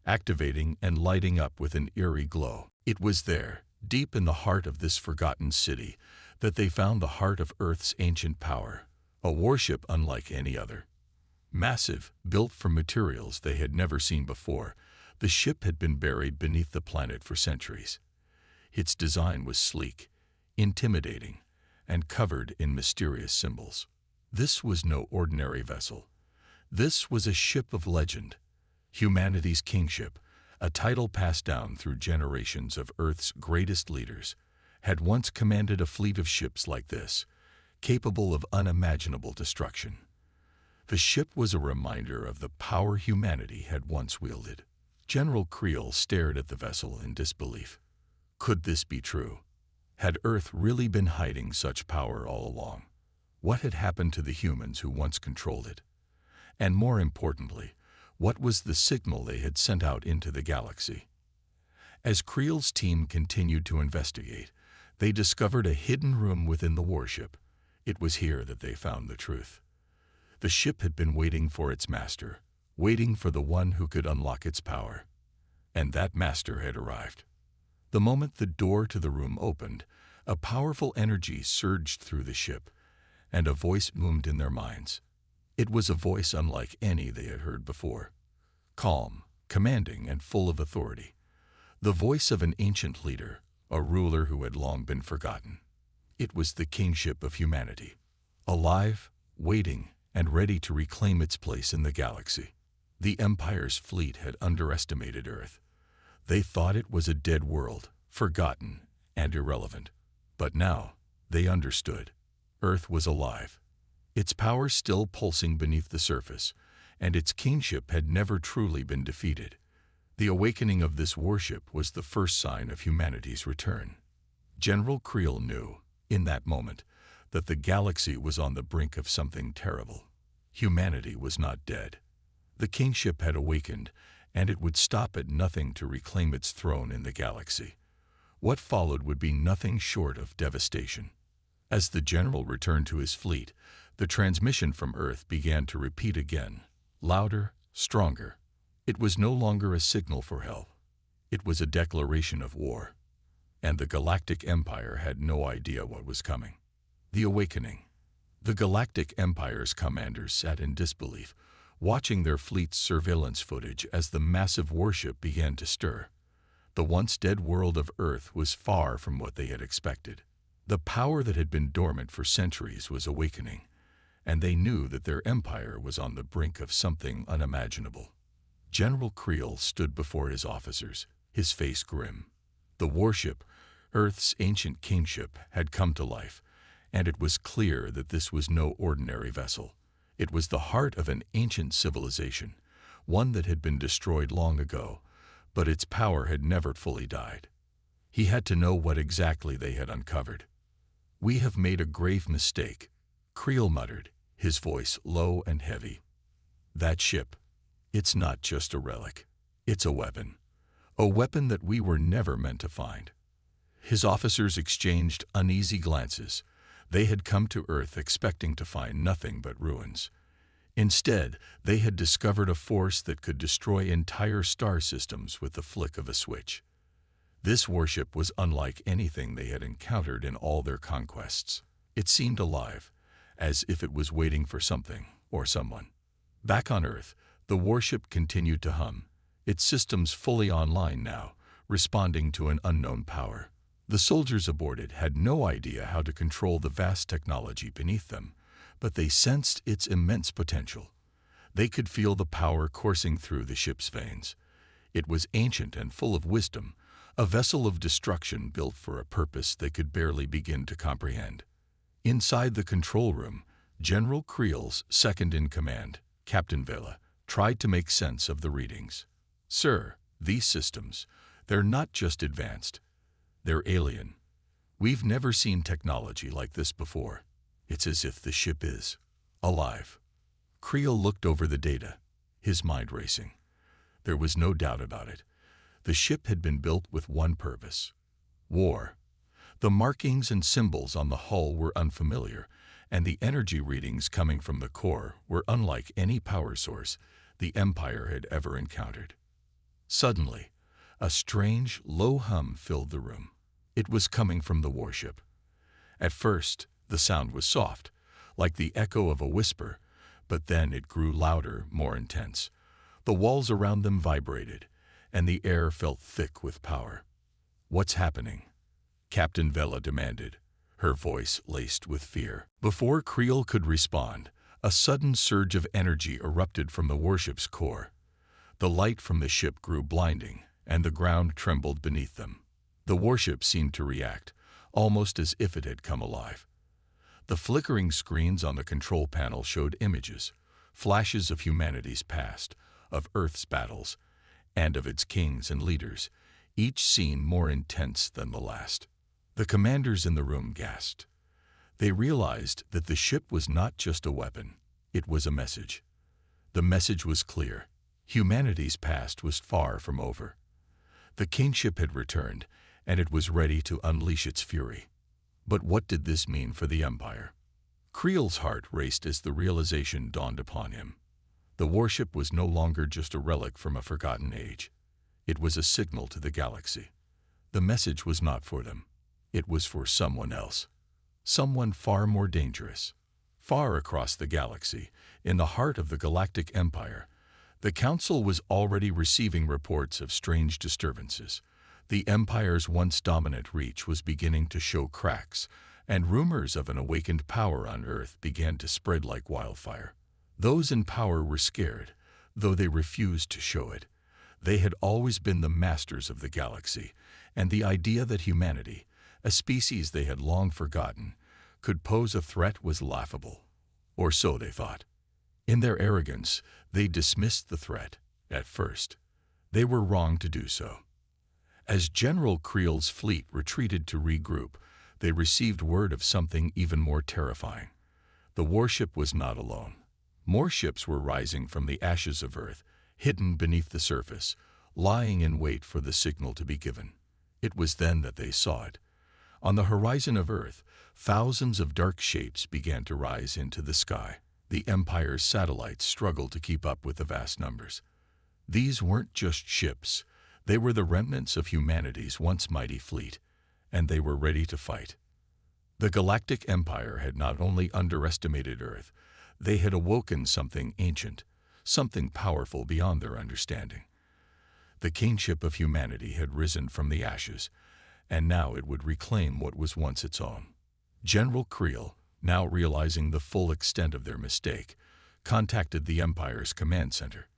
activating and lighting up with an eerie glow. It was there, deep in the heart of this forgotten city, that they found the heart of Earth's ancient power, a warship unlike any other. Massive, built from materials they had never seen before, the ship had been buried beneath the planet for centuries. Its design was sleek, intimidating, and covered in mysterious symbols. This was no ordinary vessel. This was a ship of legend, humanity's kingship, a title passed down through generations of Earth's greatest leaders, had once commanded a fleet of ships like this, capable of unimaginable destruction. The ship was a reminder of the power humanity had once wielded. General Creel stared at the vessel in disbelief. Could this be true? Had Earth really been hiding such power all along? What had happened to the humans who once controlled it? And more importantly, what was the signal they had sent out into the galaxy? As Creel's team continued to investigate, they discovered a hidden room within the warship. It was here that they found the truth. The ship had been waiting for its master, waiting for the one who could unlock its power. And that master had arrived. The moment the door to the room opened, a powerful energy surged through the ship, and a voice boomed in their minds. It was a voice unlike any they had heard before. Calm, commanding, and full of authority. The voice of an ancient leader, a ruler who had long been forgotten. It was the kingship of humanity, alive, waiting, and ready to reclaim its place in the galaxy. The Empire's fleet had underestimated Earth. They thought it was a dead world, forgotten and irrelevant. But now, they understood. Earth was alive. Its power still pulsing beneath the surface, and its kingship had never truly been defeated. The awakening of this warship was the first sign of humanity's return. General Creel knew, in that moment, that the galaxy was on the brink of something terrible. Humanity was not dead. The kingship had awakened, and it would stop at nothing to reclaim its throne in the galaxy. What followed would be nothing short of devastation. As the general returned to his fleet, the transmission from Earth began to repeat again, louder, stronger. It was no longer a signal for help. It was a declaration of war. And the Galactic Empire had no idea what was coming. The awakening. The Galactic Empire's commanders sat in disbelief, watching their fleet's surveillance footage as the massive warship began to stir. The once dead world of Earth was far from what they had expected. The power that had been dormant for centuries was awakening, and they knew that their empire was on the brink of something unimaginable. General Creel stood before his officers, his face grim. The warship, Earth's ancient kingship, had come to life, and it was clear that this was no ordinary vessel. It was the heart of an ancient civilization, one that had been destroyed long ago, but its power had never fully died. He had to know what exactly they had uncovered. "We have made a grave mistake," Creel muttered, his voice low and heavy. "That ship, it's not just a relic. It's a weapon that we were never meant to find." His officers exchanged uneasy glances. They had come to Earth expecting to find nothing but ruins. Instead, they had discovered a force that could destroy entire star systems with the flick of a switch. This warship was unlike anything they had encountered in all their conquests. It seemed alive, as if it was waiting for something or someone. Back on Earth, the warship continued to hum, its systems fully online now, responding to an unknown power. The soldiers aboard it had no idea how to control the vast technology beneath them, but they sensed its immense potential. They could feel the power coursing through the ship's veins. It was ancient and full of wisdom, a vessel of destruction built for a purpose they could barely begin to comprehend. Inside the control room, General Creel's second-in-command, Captain Vela, tried to make sense of the readings. "Sir, these systems, they're not just advanced. They're alien. We've never seen technology like this before. It's as if the ship is alive." Creel looked over the data, his mind racing. There was no doubt about it. The ship had been built with one purpose: war. The markings and symbols on the hull were unfamiliar, and the energy readings coming from the core were unlike any power source the Empire had ever encountered. Suddenly, a strange, low hum filled the room. It was coming from the warship. At first, the sound was soft, like the echo of a whisper, but then it grew louder, more intense. The walls around them vibrated, and the air felt thick with power. "What's happening?" Captain Vela demanded, her voice laced with fear. Before Creel could respond, a sudden surge of energy erupted from the warship's core. The light from the ship grew blinding, and the ground trembled beneath them. The warship seemed to react, almost as if it had come alive. The flickering screens on the control panel showed images, flashes of humanity's past, of Earth's battles, and of its kings and leaders, each scene more intense than the last. The commanders in the room gasped. They realized that the ship was not just a weapon, it was a message. The message was clear. Humanity's past was far from over. The kingship had returned, and it was ready to unleash its fury. But what did this mean for the Empire? Creel's heart raced as the realization dawned upon him. The warship was no longer just a relic from a forgotten age. It was a signal to the galaxy. The message was not for them. It was for someone else. Someone far more dangerous. Far across the galaxy, in the heart of the Galactic Empire, the Council was already receiving reports of strange disturbances. The Empire's once dominant reach was beginning to show cracks, and rumors of an awakened power on Earth began to spread like wildfire. Those in power were scared, though they refused to show it. They had always been the masters of the galaxy, and the idea that humanity, a species they had long forgotten, could pose a threat was laughable. Or so they thought. In their arrogance, they dismissed the threat, at first. They were wrong to do so. As General Creel's fleet retreated to regroup, they received word of something even more terrifying. The warship was not alone. More ships were rising from the ashes of Earth, hidden beneath the surface, lying in wait for the signal to be given. It was then that they saw it. On the horizon of Earth, thousands of dark shapes began to rise into the sky. The Empire's satellites struggled to keep up with the vast numbers. These weren't just ships. They were the remnants of humanity's once mighty fleet, and they were ready to fight. The Galactic Empire had not only underestimated Earth, they had awoken something ancient, something powerful beyond their understanding. The kingship of humanity had risen from the ashes, and now it would reclaim what was once its own. General Creel, now realizing the full extent of their mistake, contacted the Empire's command center.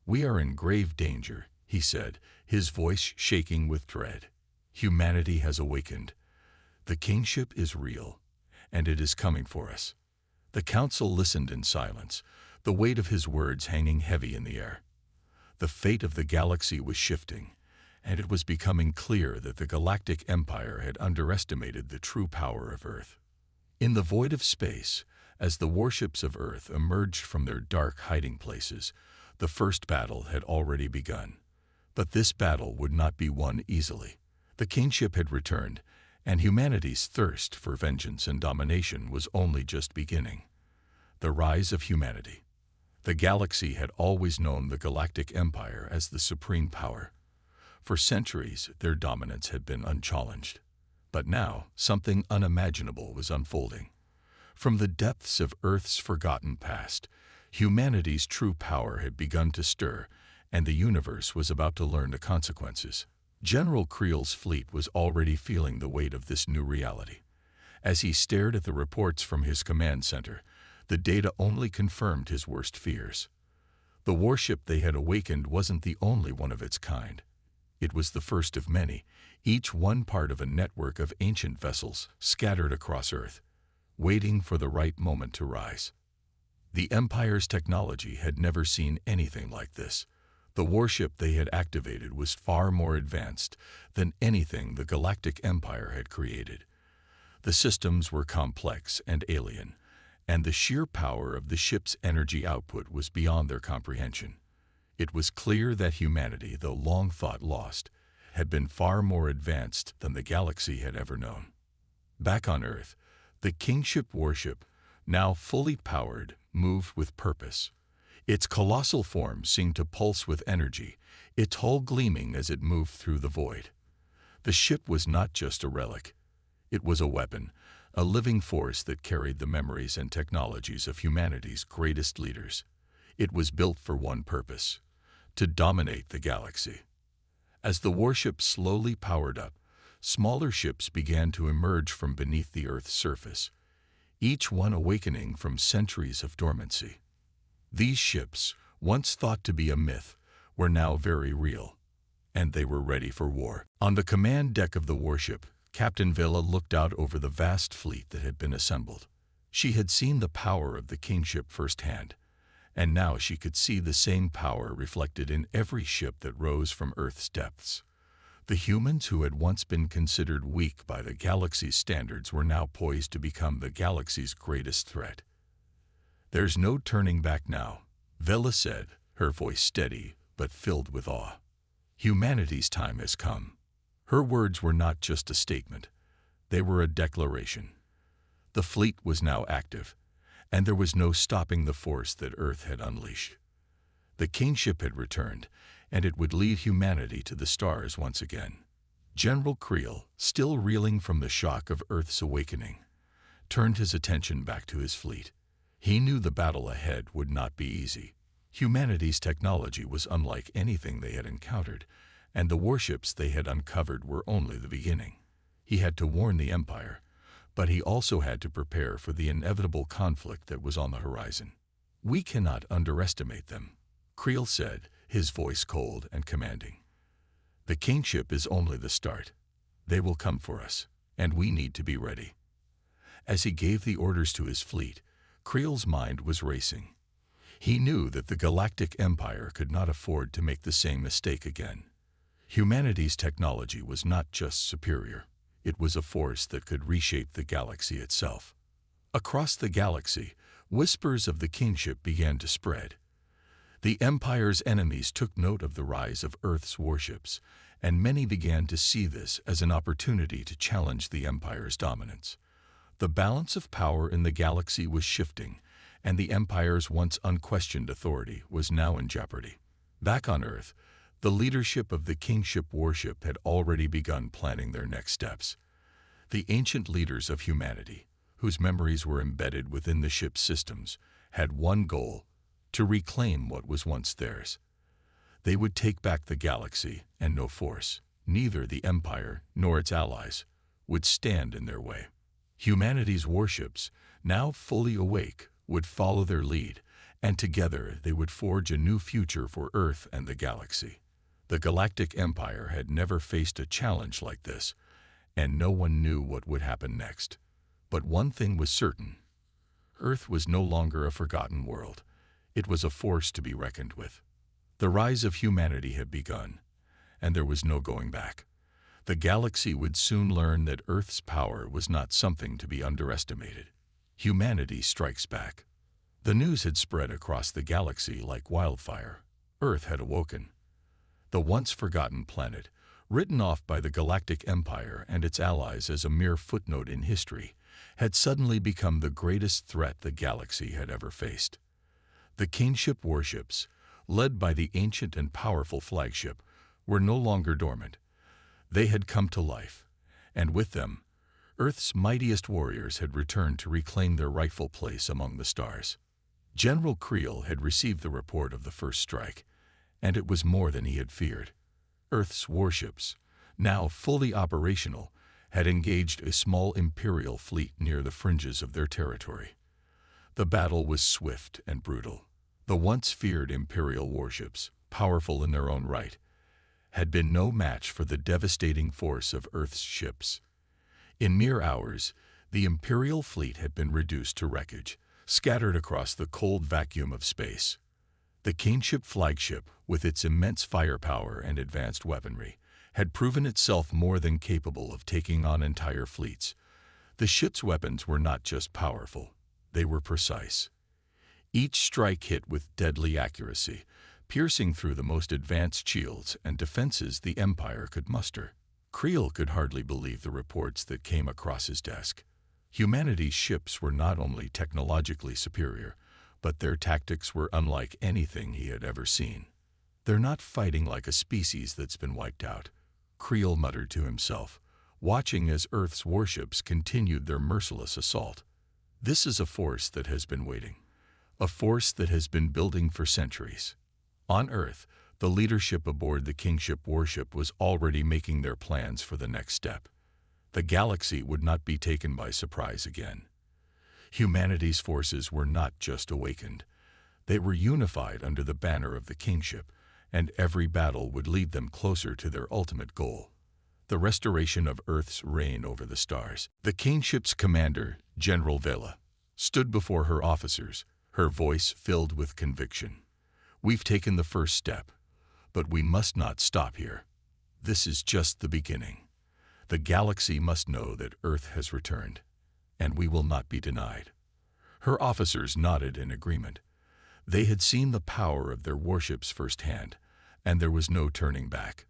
"We are in grave danger," he said, his voice shaking with dread. "Humanity has awakened. The kingship is real, and it is coming for us." The council listened in silence, the weight of his words hanging heavy in the air. The fate of the galaxy was shifting, and it was becoming clear that the Galactic Empire had underestimated the true power of Earth. In the void of space, as the warships of Earth emerged from their dark hiding places, the first battle had already begun. But this battle would not be won easily. The kingship had returned, and humanity's thirst for vengeance and domination was only just beginning. The rise of humanity. The galaxy had always known the Galactic Empire as the supreme power. For centuries, their dominance had been unchallenged. But now, something unimaginable was unfolding. From the depths of Earth's forgotten past, humanity's true power had begun to stir, and the universe was about to learn the consequences. General Creel's fleet was already feeling the weight of this new reality. As he stared at the reports from his command center, the data only confirmed his worst fears. The warship they had awakened wasn't the only one of its kind. It was the first of many, each one part of a network of ancient vessels scattered across Earth, waiting for the right moment to rise. The Empire's technology had never seen anything like this. The warship they had activated was far more advanced than anything the Galactic Empire had created. The systems were complex and alien, and the sheer power of the ship's energy output was beyond their comprehension. It was clear that humanity, though long thought lost, had been far more advanced than the galaxy had ever known. Back on Earth, the kingship warship, now fully powered, moved with purpose. Its colossal form seemed to pulse with energy, its hull gleaming as it moved through the void. The ship was not just a relic. It was a weapon, a living force that carried the memories and technologies of humanity's greatest leaders. It was built for one purpose: to dominate the galaxy. As the warship slowly powered up, smaller ships began to emerge from beneath the Earth's surface, each one awakening from centuries of dormancy. These ships, once thought to be a myth, were now very real, and they were ready for war. On the command deck of the warship, Captain Vela looked out over the vast fleet that had been assembled. She had seen the power of the kingship firsthand, and now she could see the same power reflected in every ship that rose from Earth's depths. The humans who had once been considered weak by the galaxy's standards were now poised to become the galaxy's greatest threat. "There's no turning back now," Vela said, her voice steady but filled with awe. "Humanity's time has come." Her words were not just a statement. They were a declaration. The fleet was now active, and there was no stopping the force that Earth had unleashed. The kingship had returned, and it would lead humanity to the stars once again. General Creel, still reeling from the shock of Earth's awakening, turned his attention back to his fleet. He knew the battle ahead would not be easy. Humanity's technology was unlike anything they had encountered, and the warships they had uncovered were only the beginning. He had to warn the Empire, but he also had to prepare for the inevitable conflict that was on the horizon. "We cannot underestimate them," Creel said, his voice cold and commanding. "The kingship is only the start. They will come for us, and we need to be ready." As he gave the orders to his fleet, Creel's mind was racing. He knew that the Galactic Empire could not afford to make the same mistake again. Humanity's technology was not just superior. It was a force that could reshape the galaxy itself. Across the galaxy, whispers of the kingship began to spread. The Empire's enemies took note of the rise of Earth's warships, and many began to see this as an opportunity to challenge the Empire's dominance. The balance of power in the galaxy was shifting, and the Empire's once unquestioned authority was now in jeopardy. Back on Earth, the leadership of the kingship warship had already begun planning their next steps. The ancient leaders of humanity, whose memories were embedded within the ship's systems, had one goal: to reclaim what was once theirs. They would take back the galaxy, and no force, neither the Empire nor its allies, would stand in their way. Humanity's warships, now fully awake, would follow their lead, and together they would forge a new future for Earth and the galaxy. The Galactic Empire had never faced a challenge like this, and no one knew what would happen next. But one thing was certain: Earth was no longer a forgotten world. It was a force to be reckoned with. The rise of humanity had begun, and there was no going back. The galaxy would soon learn that Earth's power was not something to be underestimated. Humanity strikes back. The news had spread across the galaxy like wildfire. Earth had awoken. The once forgotten planet, written off by the Galactic Empire and its allies as a mere footnote in history, had suddenly become the greatest threat the galaxy had ever faced. The kingship warships, led by the ancient and powerful flagship, were no longer dormant. They had come to life, and with them, Earth's mightiest warriors had returned to reclaim their rightful place among the stars. General Creel had received the report of the first strike, and it was more than he had feared. Earth's warships, now fully operational, had engaged a small Imperial fleet near the fringes of their territory. The battle was swift and brutal. The once feared Imperial warships, powerful in their own right, had been no match for the devastating force of Earth's ships. In mere hours, the Imperial fleet had been reduced to wreckage, scattered across the cold vacuum of space. The kingship flagship, with its immense firepower and advanced weaponry, had proven itself more than capable of taking on entire fleets. The ship's weapons were not just powerful, they were precise. Each strike hit with deadly accuracy, piercing through the most advanced shields and defenses the Empire could muster. Creel could hardly believe the reports that came across his desk. Humanity's ships were not only technologically superior, but their tactics were unlike anything he had ever seen. "They're not fighting like a species that's been wiped out," Creel muttered to himself, watching as Earth's warships continued their merciless assault. "This is a force that has been waiting, a force that has been building for centuries." On Earth, the leadership aboard the kingship warship was already making their plans for the next step. The galaxy would not be taken by surprise again. Humanity's forces were not just awakened. They were unified under the banner of the kingship, and every battle would lead them closer to their ultimate goal: the restoration of Earth's reign over the stars. The kingship's commander, General Vela, stood before her officers, her voice filled with conviction. "We've taken the first step, but we must not stop here. This is just the beginning. The galaxy must know that Earth has returned, and we will not be denied." Her officers nodded in agreement. They had seen the power of their warships firsthand, and there was no turning back.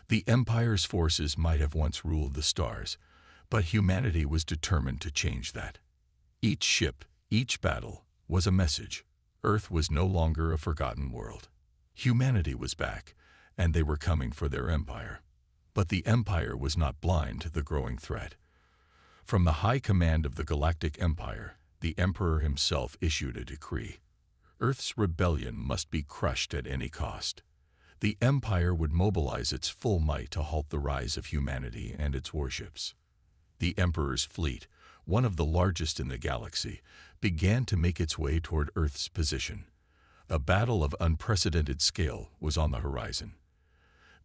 The Empire's forces might have once ruled the stars, but humanity was determined to change that. Each ship, each battle, was a message. Earth was no longer a forgotten world. Humanity was back, and they were coming for their empire. But the Empire was not blind to the growing threat. From the high command of the Galactic Empire, the Emperor himself issued a decree. Earth's rebellion must be crushed at any cost. The Empire would mobilize its full might to halt the rise of humanity and its warships. The Emperor's fleet, one of the largest in the galaxy, began to make its way toward Earth's position. A battle of unprecedented scale was on the horizon.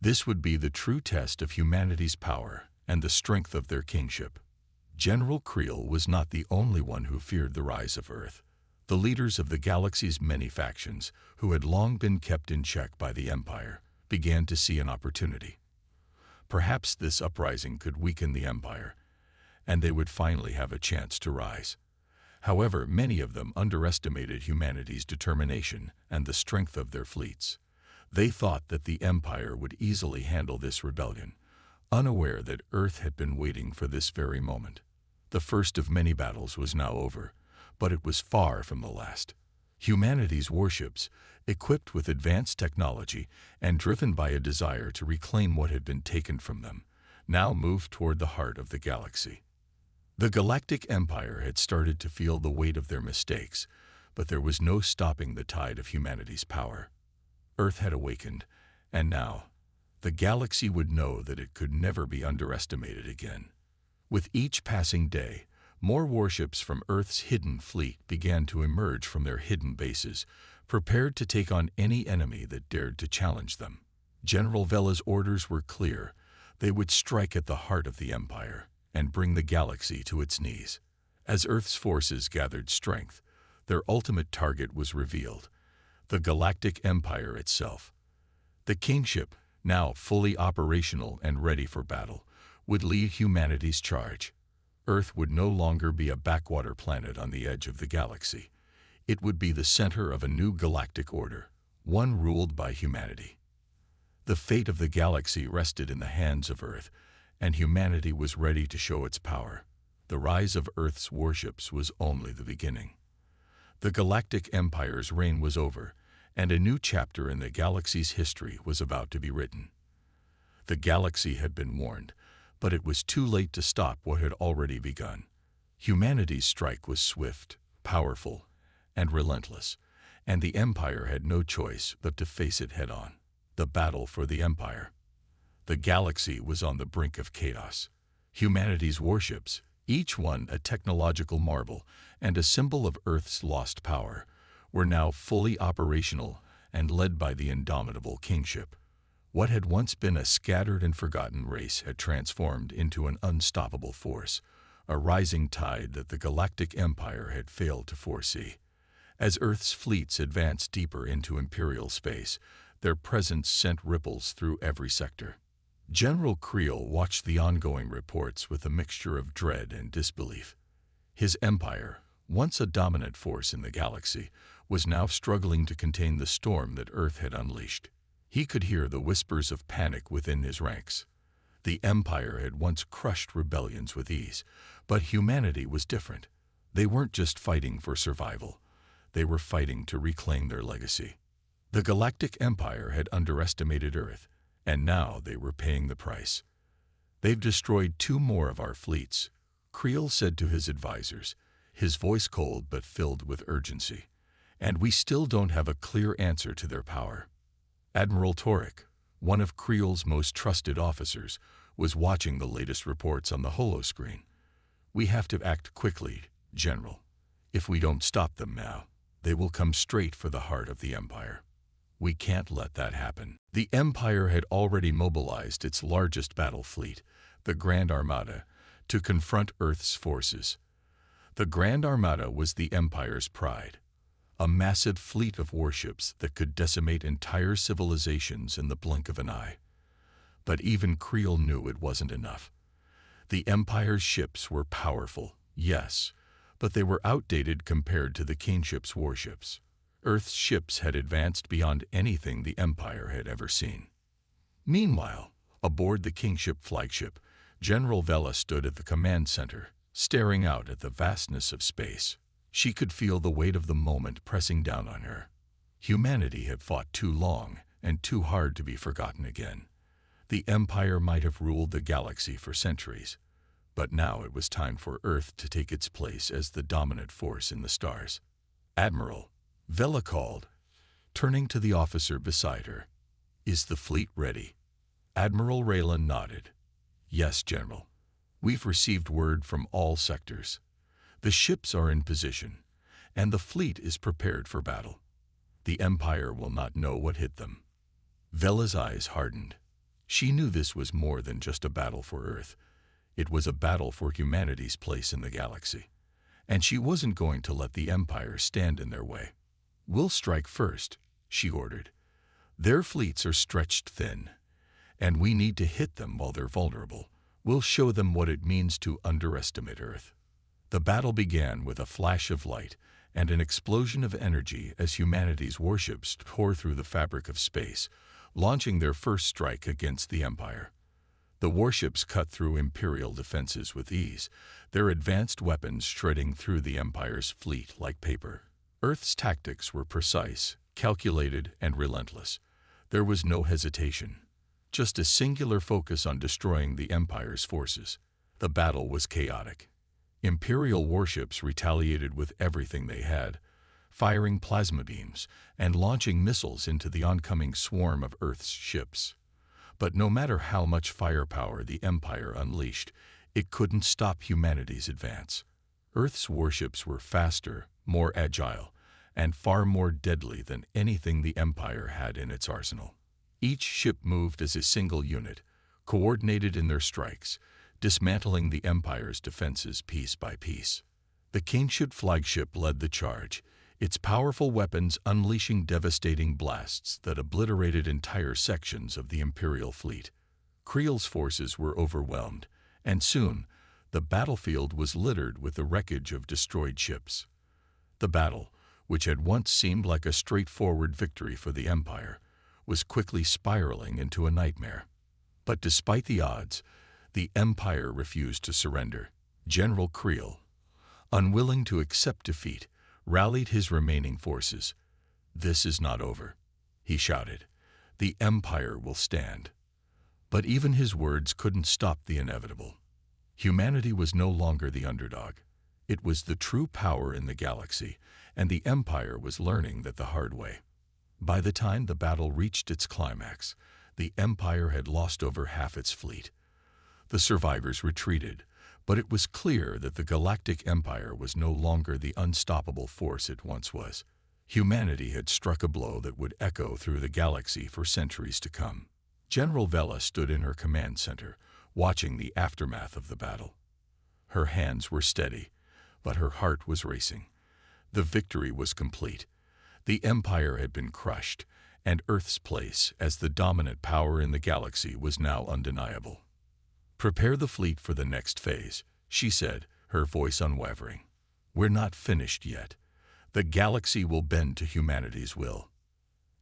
This would be the true test of humanity's power and the strength of their kingship. General Creel was not the only one who feared the rise of Earth. The leaders of the galaxy's many factions, who had long been kept in check by the Empire, began to see an opportunity. Perhaps this uprising could weaken the Empire, and they would finally have a chance to rise. However, many of them underestimated humanity's determination and the strength of their fleets. They thought that the Empire would easily handle this rebellion, unaware that Earth had been waiting for this very moment. The first of many battles was now over, but it was far from the last. Humanity's warships, equipped with advanced technology and driven by a desire to reclaim what had been taken from them, now moved toward the heart of the galaxy. The Galactic Empire had started to feel the weight of their mistakes, but there was no stopping the tide of humanity's power. Earth had awakened, and now, the galaxy would know that it could never be underestimated again. With each passing day, more warships from Earth's hidden fleet began to emerge from their hidden bases, prepared to take on any enemy that dared to challenge them. General Vela's orders were clear. They would strike at the heart of the Empire and bring the galaxy to its knees. As Earth's forces gathered strength, their ultimate target was revealed: the Galactic Empire itself. The kingship, now fully operational and ready for battle, would lead humanity's charge. Earth would no longer be a backwater planet on the edge of the galaxy. It would be the center of a new galactic order, one ruled by humanity. The fate of the galaxy rested in the hands of Earth, and humanity was ready to show its power. The rise of Earth's warships was only the beginning. The Galactic Empire's reign was over, and a new chapter in the galaxy's history was about to be written. The galaxy had been warned, but it was too late to stop what had already begun. Humanity's strike was swift, powerful, and relentless, and the Empire had no choice but to face it head-on. The battle for the Empire. The galaxy was on the brink of chaos. Humanity's warships, each one a technological marvel and a symbol of Earth's lost power, were now fully operational and led by the indomitable kingship. What had once been a scattered and forgotten race had transformed into an unstoppable force, a rising tide that the Galactic Empire had failed to foresee. As Earth's fleets advanced deeper into Imperial space, their presence sent ripples through every sector. General Creel watched the ongoing reports with a mixture of dread and disbelief. His empire, once a dominant force in the galaxy, was now struggling to contain the storm that Earth had unleashed. He could hear the whispers of panic within his ranks. The Empire had once crushed rebellions with ease, but humanity was different. They weren't just fighting for survival. They were fighting to reclaim their legacy. The Galactic Empire had underestimated Earth, and now they were paying the price. "They've destroyed 2 more of our fleets," Creel said to his advisors, his voice cold but filled with urgency. "And we still don't have a clear answer to their power." Admiral Torek, one of Creel's most trusted officers, was watching the latest reports on the holoscreen. "We have to act quickly, General. If we don't stop them now, they will come straight for the heart of the Empire. We can't let that happen." The Empire had already mobilized its largest battle fleet, the Grand Armada, to confront Earth's forces. The Grand Armada was the Empire's pride, a massive fleet of warships that could decimate entire civilizations in the blink of an eye. But even Creel knew it wasn't enough. The Empire's ships were powerful, yes, but they were outdated compared to the kingship's warships. Earth's ships had advanced beyond anything the Empire had ever seen. Meanwhile, aboard the kingship flagship, General Vela stood at the command center, staring out at the vastness of space. She could feel the weight of the moment pressing down on her. Humanity had fought too long and too hard to be forgotten again. The Empire might have ruled the galaxy for centuries, but now it was time for Earth to take its place as the dominant force in the stars. "Admiral," Vela called, turning to the officer beside her. "Is the fleet ready?" Admiral Raylan nodded. "Yes, General. We've received word from all sectors. The ships are in position, and the fleet is prepared for battle. The Empire will not know what hit them." Vela's eyes hardened. She knew this was more than just a battle for Earth. It was a battle for humanity's place in the galaxy. And she wasn't going to let the Empire stand in their way. "We'll strike first," she ordered. "Their fleets are stretched thin, and we need to hit them while they're vulnerable. We'll show them what it means to underestimate Earth." The battle began with a flash of light and an explosion of energy as humanity's warships tore through the fabric of space, launching their first strike against the Empire. The warships cut through Imperial defenses with ease, their advanced weapons shredding through the Empire's fleet like paper. Earth's tactics were precise, calculated, and relentless. There was no hesitation, just a singular focus on destroying the Empire's forces. The battle was chaotic. Imperial warships retaliated with everything they had, firing plasma beams and launching missiles into the oncoming swarm of Earth's ships. But no matter how much firepower the Empire unleashed, it couldn't stop humanity's advance. Earth's warships were faster, more agile, and far more deadly than anything the Empire had in its arsenal. Each ship moved as a single unit, coordinated in their strikes, dismantling the Empire's defenses piece by piece. The kingship flagship led the charge, its powerful weapons unleashing devastating blasts that obliterated entire sections of the Imperial fleet. Creel's forces were overwhelmed, and soon the battlefield was littered with the wreckage of destroyed ships. The battle, which had once seemed like a straightforward victory for the Empire, was quickly spiraling into a nightmare. But despite the odds, the Empire refused to surrender. General Creel, unwilling to accept defeat, rallied his remaining forces. "This is not over," he shouted. "The Empire will stand." But even his words couldn't stop the inevitable. Humanity was no longer the underdog. It was the true power in the galaxy, and the Empire was learning that the hard way. By the time the battle reached its climax, the Empire had lost over half its fleet. The survivors retreated, but it was clear that the Galactic Empire was no longer the unstoppable force it once was. Humanity had struck a blow that would echo through the galaxy for centuries to come. General Vela stood in her command center, watching the aftermath of the battle. Her hands were steady, but her heart was racing. The victory was complete. The Empire had been crushed, and Earth's place as the dominant power in the galaxy was now undeniable. "Prepare the fleet for the next phase," she said, her voice unwavering. "We're not finished yet. The galaxy will bend to humanity's will."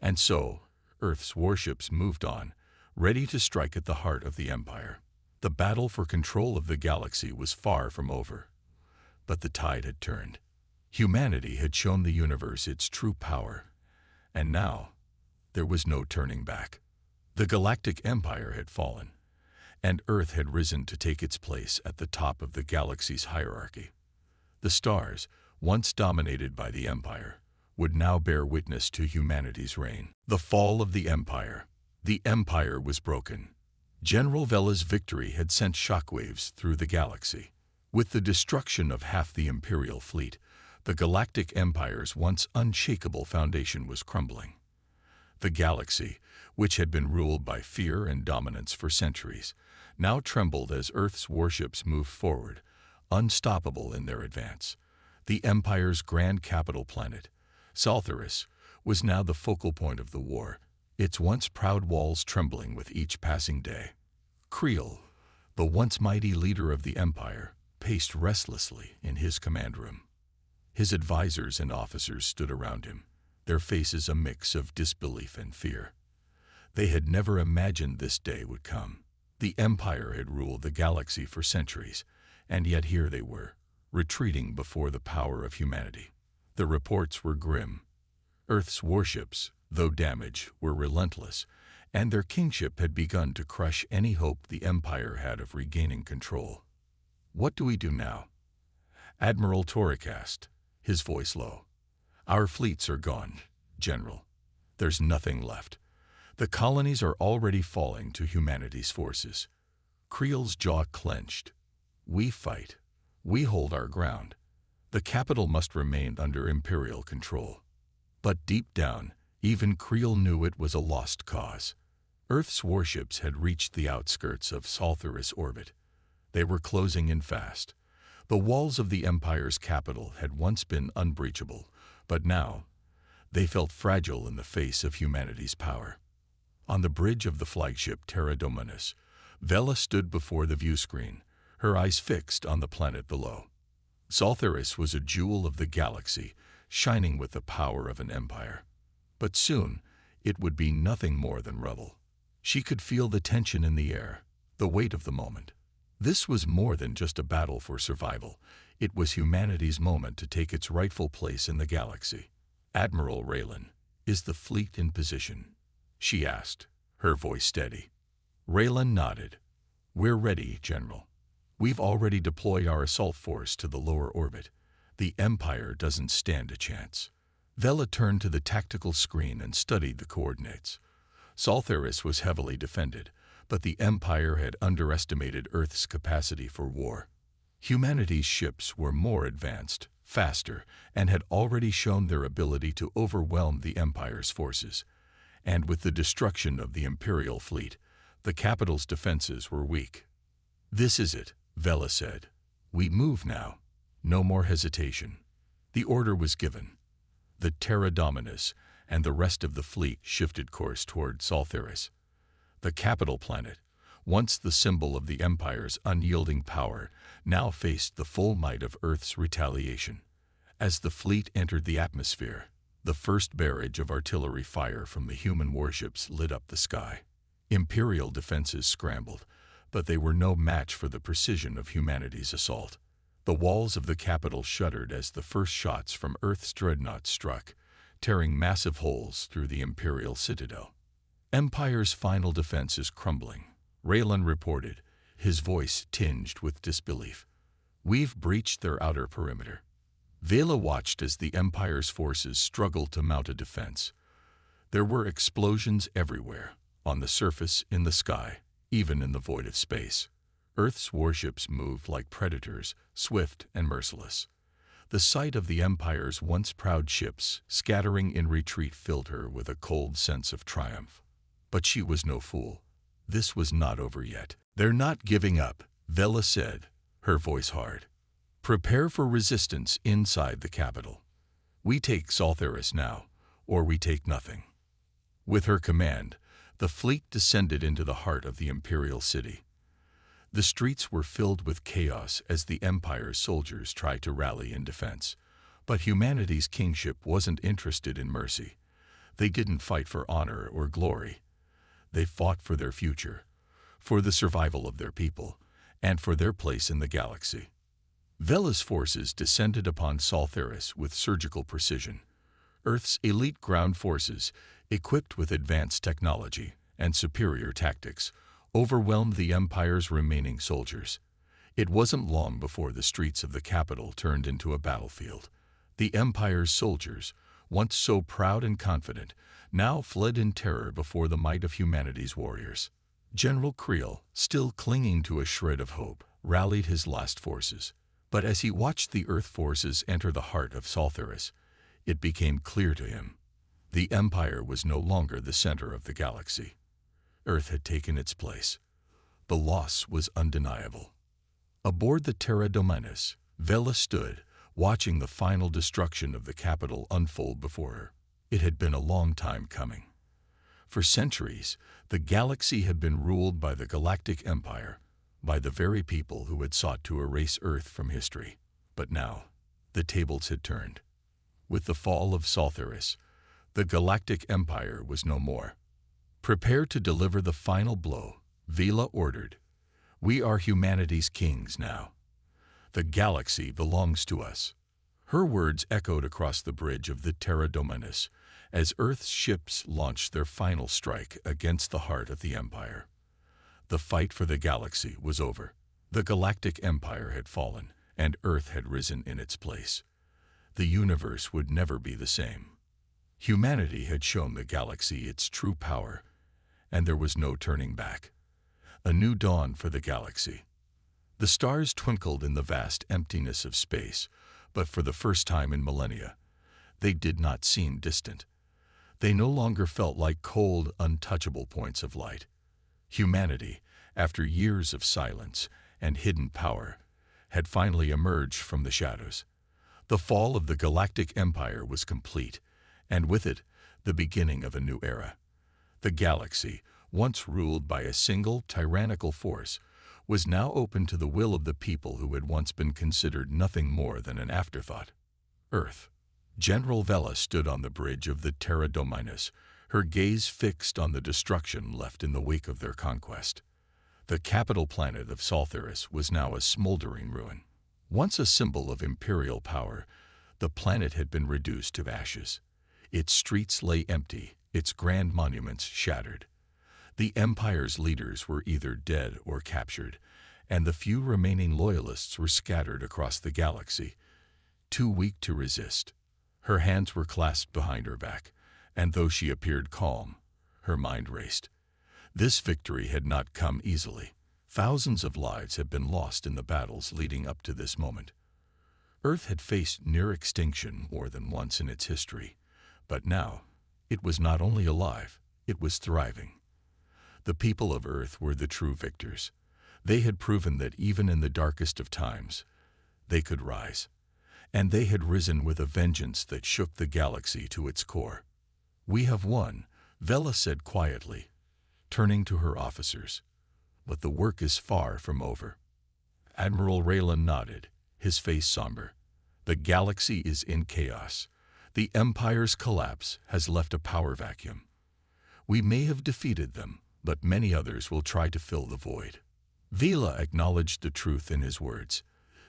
And so, Earth's warships moved on, ready to strike at the heart of the Empire. The battle for control of the galaxy was far from over. But the tide had turned. Humanity had shown the universe its true power, and now there was no turning back. The Galactic Empire had fallen, and Earth had risen to take its place at the top of the galaxy's hierarchy. The stars, once dominated by the Empire, would now bear witness to humanity's reign. The fall of the Empire. The Empire was broken. General Vela's victory had sent shockwaves through the galaxy. With the destruction of half the Imperial fleet, the Galactic Empire's once unshakable foundation was crumbling. The galaxy, which had been ruled by fear and dominance for centuries, now trembled as Earth's warships moved forward, unstoppable in their advance. The Empire's grand capital planet, Saltharis, was now the focal point of the war, its once proud walls trembling with each passing day. Creel, the once mighty leader of the Empire, paced restlessly in his command room. His advisors and officers stood around him, their faces a mix of disbelief and fear. They had never imagined this day would come. The Empire had ruled the galaxy for centuries, and yet here they were, retreating before the power of humanity. The reports were grim. Earth's warships, though damaged, were relentless, and their kingship had begun to crush any hope the Empire had of regaining control. "What do we do now?" Admiral Torek asked, his voice low. "Our fleets are gone, General. There's nothing left. The colonies are already falling to humanity's forces." Creel's jaw clenched. "We fight. We hold our ground. The capital must remain under Imperial control." But deep down, even Creel knew it was a lost cause. Earth's warships had reached the outskirts of Soltheris orbit. They were closing in fast. The walls of the Empire's capital had once been unbreachable, but now they felt fragile in the face of humanity's power. On the bridge of the flagship Terra Dominus, Vela stood before the viewscreen, her eyes fixed on the planet below. Soltheris was a jewel of the galaxy, shining with the power of an empire. But soon, it would be nothing more than rubble. She could feel the tension in the air, the weight of the moment. This was more than just a battle for survival. It was humanity's moment to take its rightful place in the galaxy. "Admiral Raylan, is the fleet in position?" she asked, her voice steady. Raylan nodded. "We're ready, General. We've already deployed our assault force to the lower orbit. The Empire doesn't stand a chance." Vela turned to the tactical screen and studied the coordinates. Soltheris was heavily defended, but the Empire had underestimated Earth's capacity for war. Humanity's ships were more advanced, faster, and had already shown their ability to overwhelm the Empire's forces. And with the destruction of the Imperial fleet, the capital's defenses were weak. "This is it," Vela said. "We move now. No more hesitation." The order was given. The Terra Dominus and the rest of the fleet shifted course toward Soltheris. The capital planet, once the symbol of the Empire's unyielding power, now faced the full might of Earth's retaliation. As the fleet entered the atmosphere, the first barrage of artillery fire from the human warships lit up the sky. Imperial defenses scrambled, but they were no match for the precision of humanity's assault. The walls of the capital shuddered as the first shots from Earth's dreadnoughts struck, tearing massive holes through the Imperial citadel. "Empire's final defense is crumbling," Raylan reported, his voice tinged with disbelief. "We've breached their outer perimeter." Vela watched as the Empire's forces struggled to mount a defense. There were explosions everywhere, on the surface, in the sky, even in the void of space. Earth's warships moved like predators, swift and merciless. The sight of the Empire's once proud ships scattering in retreat filled her with a cold sense of triumph. But she was no fool. This was not over yet. "They're not giving up," Vela said, her voice hard. "Prepare for resistance inside the capital. We take Soltheris now, or we take nothing." With her command, the fleet descended into the heart of the Imperial city. The streets were filled with chaos as the Empire's soldiers tried to rally in defense. But humanity's kingship wasn't interested in mercy. They didn't fight for honor or glory. They fought for their future, for the survival of their people, and for their place in the galaxy. Vela's forces descended upon Soltheris with surgical precision. Earth's elite ground forces, equipped with advanced technology and superior tactics, overwhelmed the Empire's remaining soldiers. It wasn't long before the streets of the capital turned into a battlefield. The Empire's soldiers, once so proud and confident, now fled in terror before the might of humanity's warriors. General Creel, still clinging to a shred of hope, rallied his last forces. But as he watched the Earth forces enter the heart of Soltheris, it became clear to him. The Empire was no longer the center of the galaxy. Earth had taken its place. The loss was undeniable. Aboard the Terra Dominus, Vela stood, watching the final destruction of the capital unfold before her. It had been a long time coming. For centuries, the galaxy had been ruled by the Galactic Empire, by the very people who had sought to erase Earth from history. But now, the tables had turned. With the fall of Soltheris, the Galactic Empire was no more. "Prepare to deliver the final blow," Vela ordered. "We are humanity's kings now. The galaxy belongs to us." Her words echoed across the bridge of the Terra Dominus as Earth's ships launched their final strike against the heart of the Empire. The fight for the galaxy was over. The Galactic Empire had fallen, and Earth had risen in its place. The universe would never be the same. Humanity had shown the galaxy its true power, and there was no turning back. A new dawn for the galaxy. The stars twinkled in the vast emptiness of space, but for the first time in millennia, they did not seem distant. They no longer felt like cold, untouchable points of light. Humanity, after years of silence and hidden power, had finally emerged from the shadows. The fall of the Galactic Empire was complete, and with it, the beginning of a new era. The galaxy, once ruled by a single tyrannical force, was now open to the will of the people who had once been considered nothing more than an afterthought. Earth. General Vela stood on the bridge of the Terra Dominus, her gaze fixed on the destruction left in the wake of their conquest. The capital planet of Soltheris was now a smoldering ruin. Once a symbol of imperial power, the planet had been reduced to ashes. Its streets lay empty, its grand monuments shattered. The Empire's leaders were either dead or captured, and the few remaining loyalists were scattered across the galaxy, too weak to resist. Her hands were clasped behind her back, and though she appeared calm, her mind raced. This victory had not come easily. Thousands of lives had been lost in the battles leading up to this moment. Earth had faced near extinction more than once in its history, but now it was not only alive, it was thriving. The people of Earth were the true victors. They had proven that even in the darkest of times, they could rise. And they had risen with a vengeance that shook the galaxy to its core. "We have won," Vela said quietly, turning to her officers. "But the work is far from over." Admiral Raylan nodded, his face somber. "The galaxy is in chaos. The Empire's collapse has left a power vacuum. We may have defeated them, but many others will try to fill the void." Vela acknowledged the truth in his words.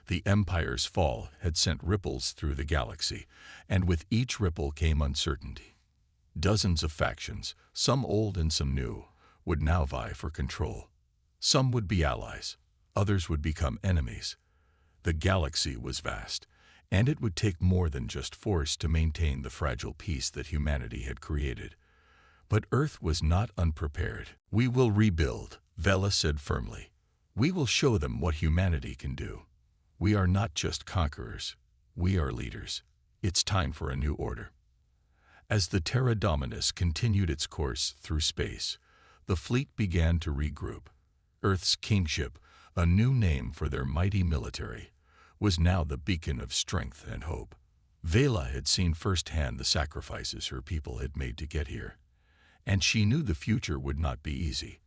The Empire's fall had sent ripples through the galaxy, and with each ripple came uncertainty. Dozens of factions, some old and some new, would now vie for control. Some would be allies, others would become enemies. The galaxy was vast, and it would take more than just force to maintain the fragile peace that humanity had created. But Earth was not unprepared. "We will rebuild," Vela said firmly. "We will show them what humanity can do. We are not just conquerors, we are leaders. It's time for a new order." As the Terra Dominus continued its course through space, the fleet began to regroup. Earth's kingship, a new name for their mighty military, was now the beacon of strength and hope. Vela had seen firsthand the sacrifices her people had made to get here, and she knew the future would not be easy.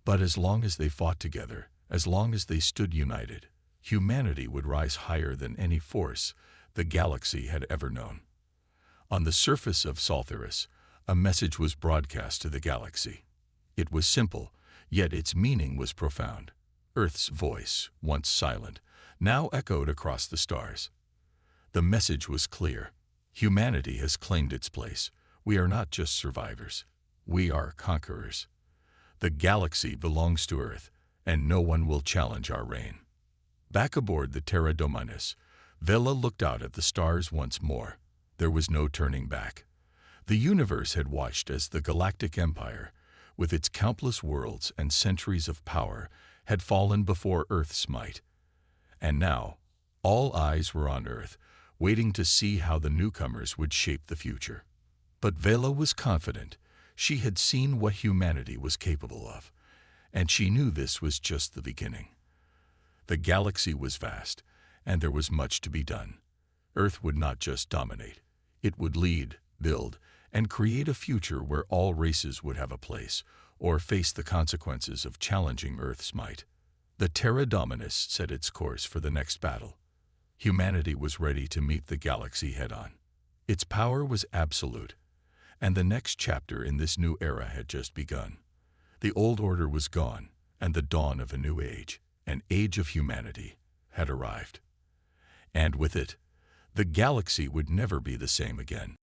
But as long as they fought together, as long as they stood united, humanity would rise higher than any force the galaxy had ever known. On the surface of Soltheris, a message was broadcast to the galaxy. It was simple, yet its meaning was profound. Earth's voice, once silent, now echoed across the stars. The message was clear. Humanity has claimed its place. We are not just survivors. We are conquerors. The galaxy belongs to Earth, and no one will challenge our reign. Back aboard the Terra Dominus, Vela looked out at the stars once more. There was no turning back. The universe had watched as the Galactic Empire, with its countless worlds and centuries of power, had fallen before Earth's might. And now, all eyes were on Earth, waiting to see how the newcomers would shape the future. But Vela was confident. She had seen what humanity was capable of, and she knew this was just the beginning. The galaxy was vast, and there was much to be done. Earth would not just dominate. It would lead, build, and create a future where all races would have a place, or face the consequences of challenging Earth's might. The Terra Dominus set its course for the next battle. Humanity was ready to meet the galaxy head-on. Its power was absolute, and the next chapter in this new era had just begun. The old order was gone, and the dawn of a new age, an age of humanity, had arrived. And with it, the galaxy would never be the same again.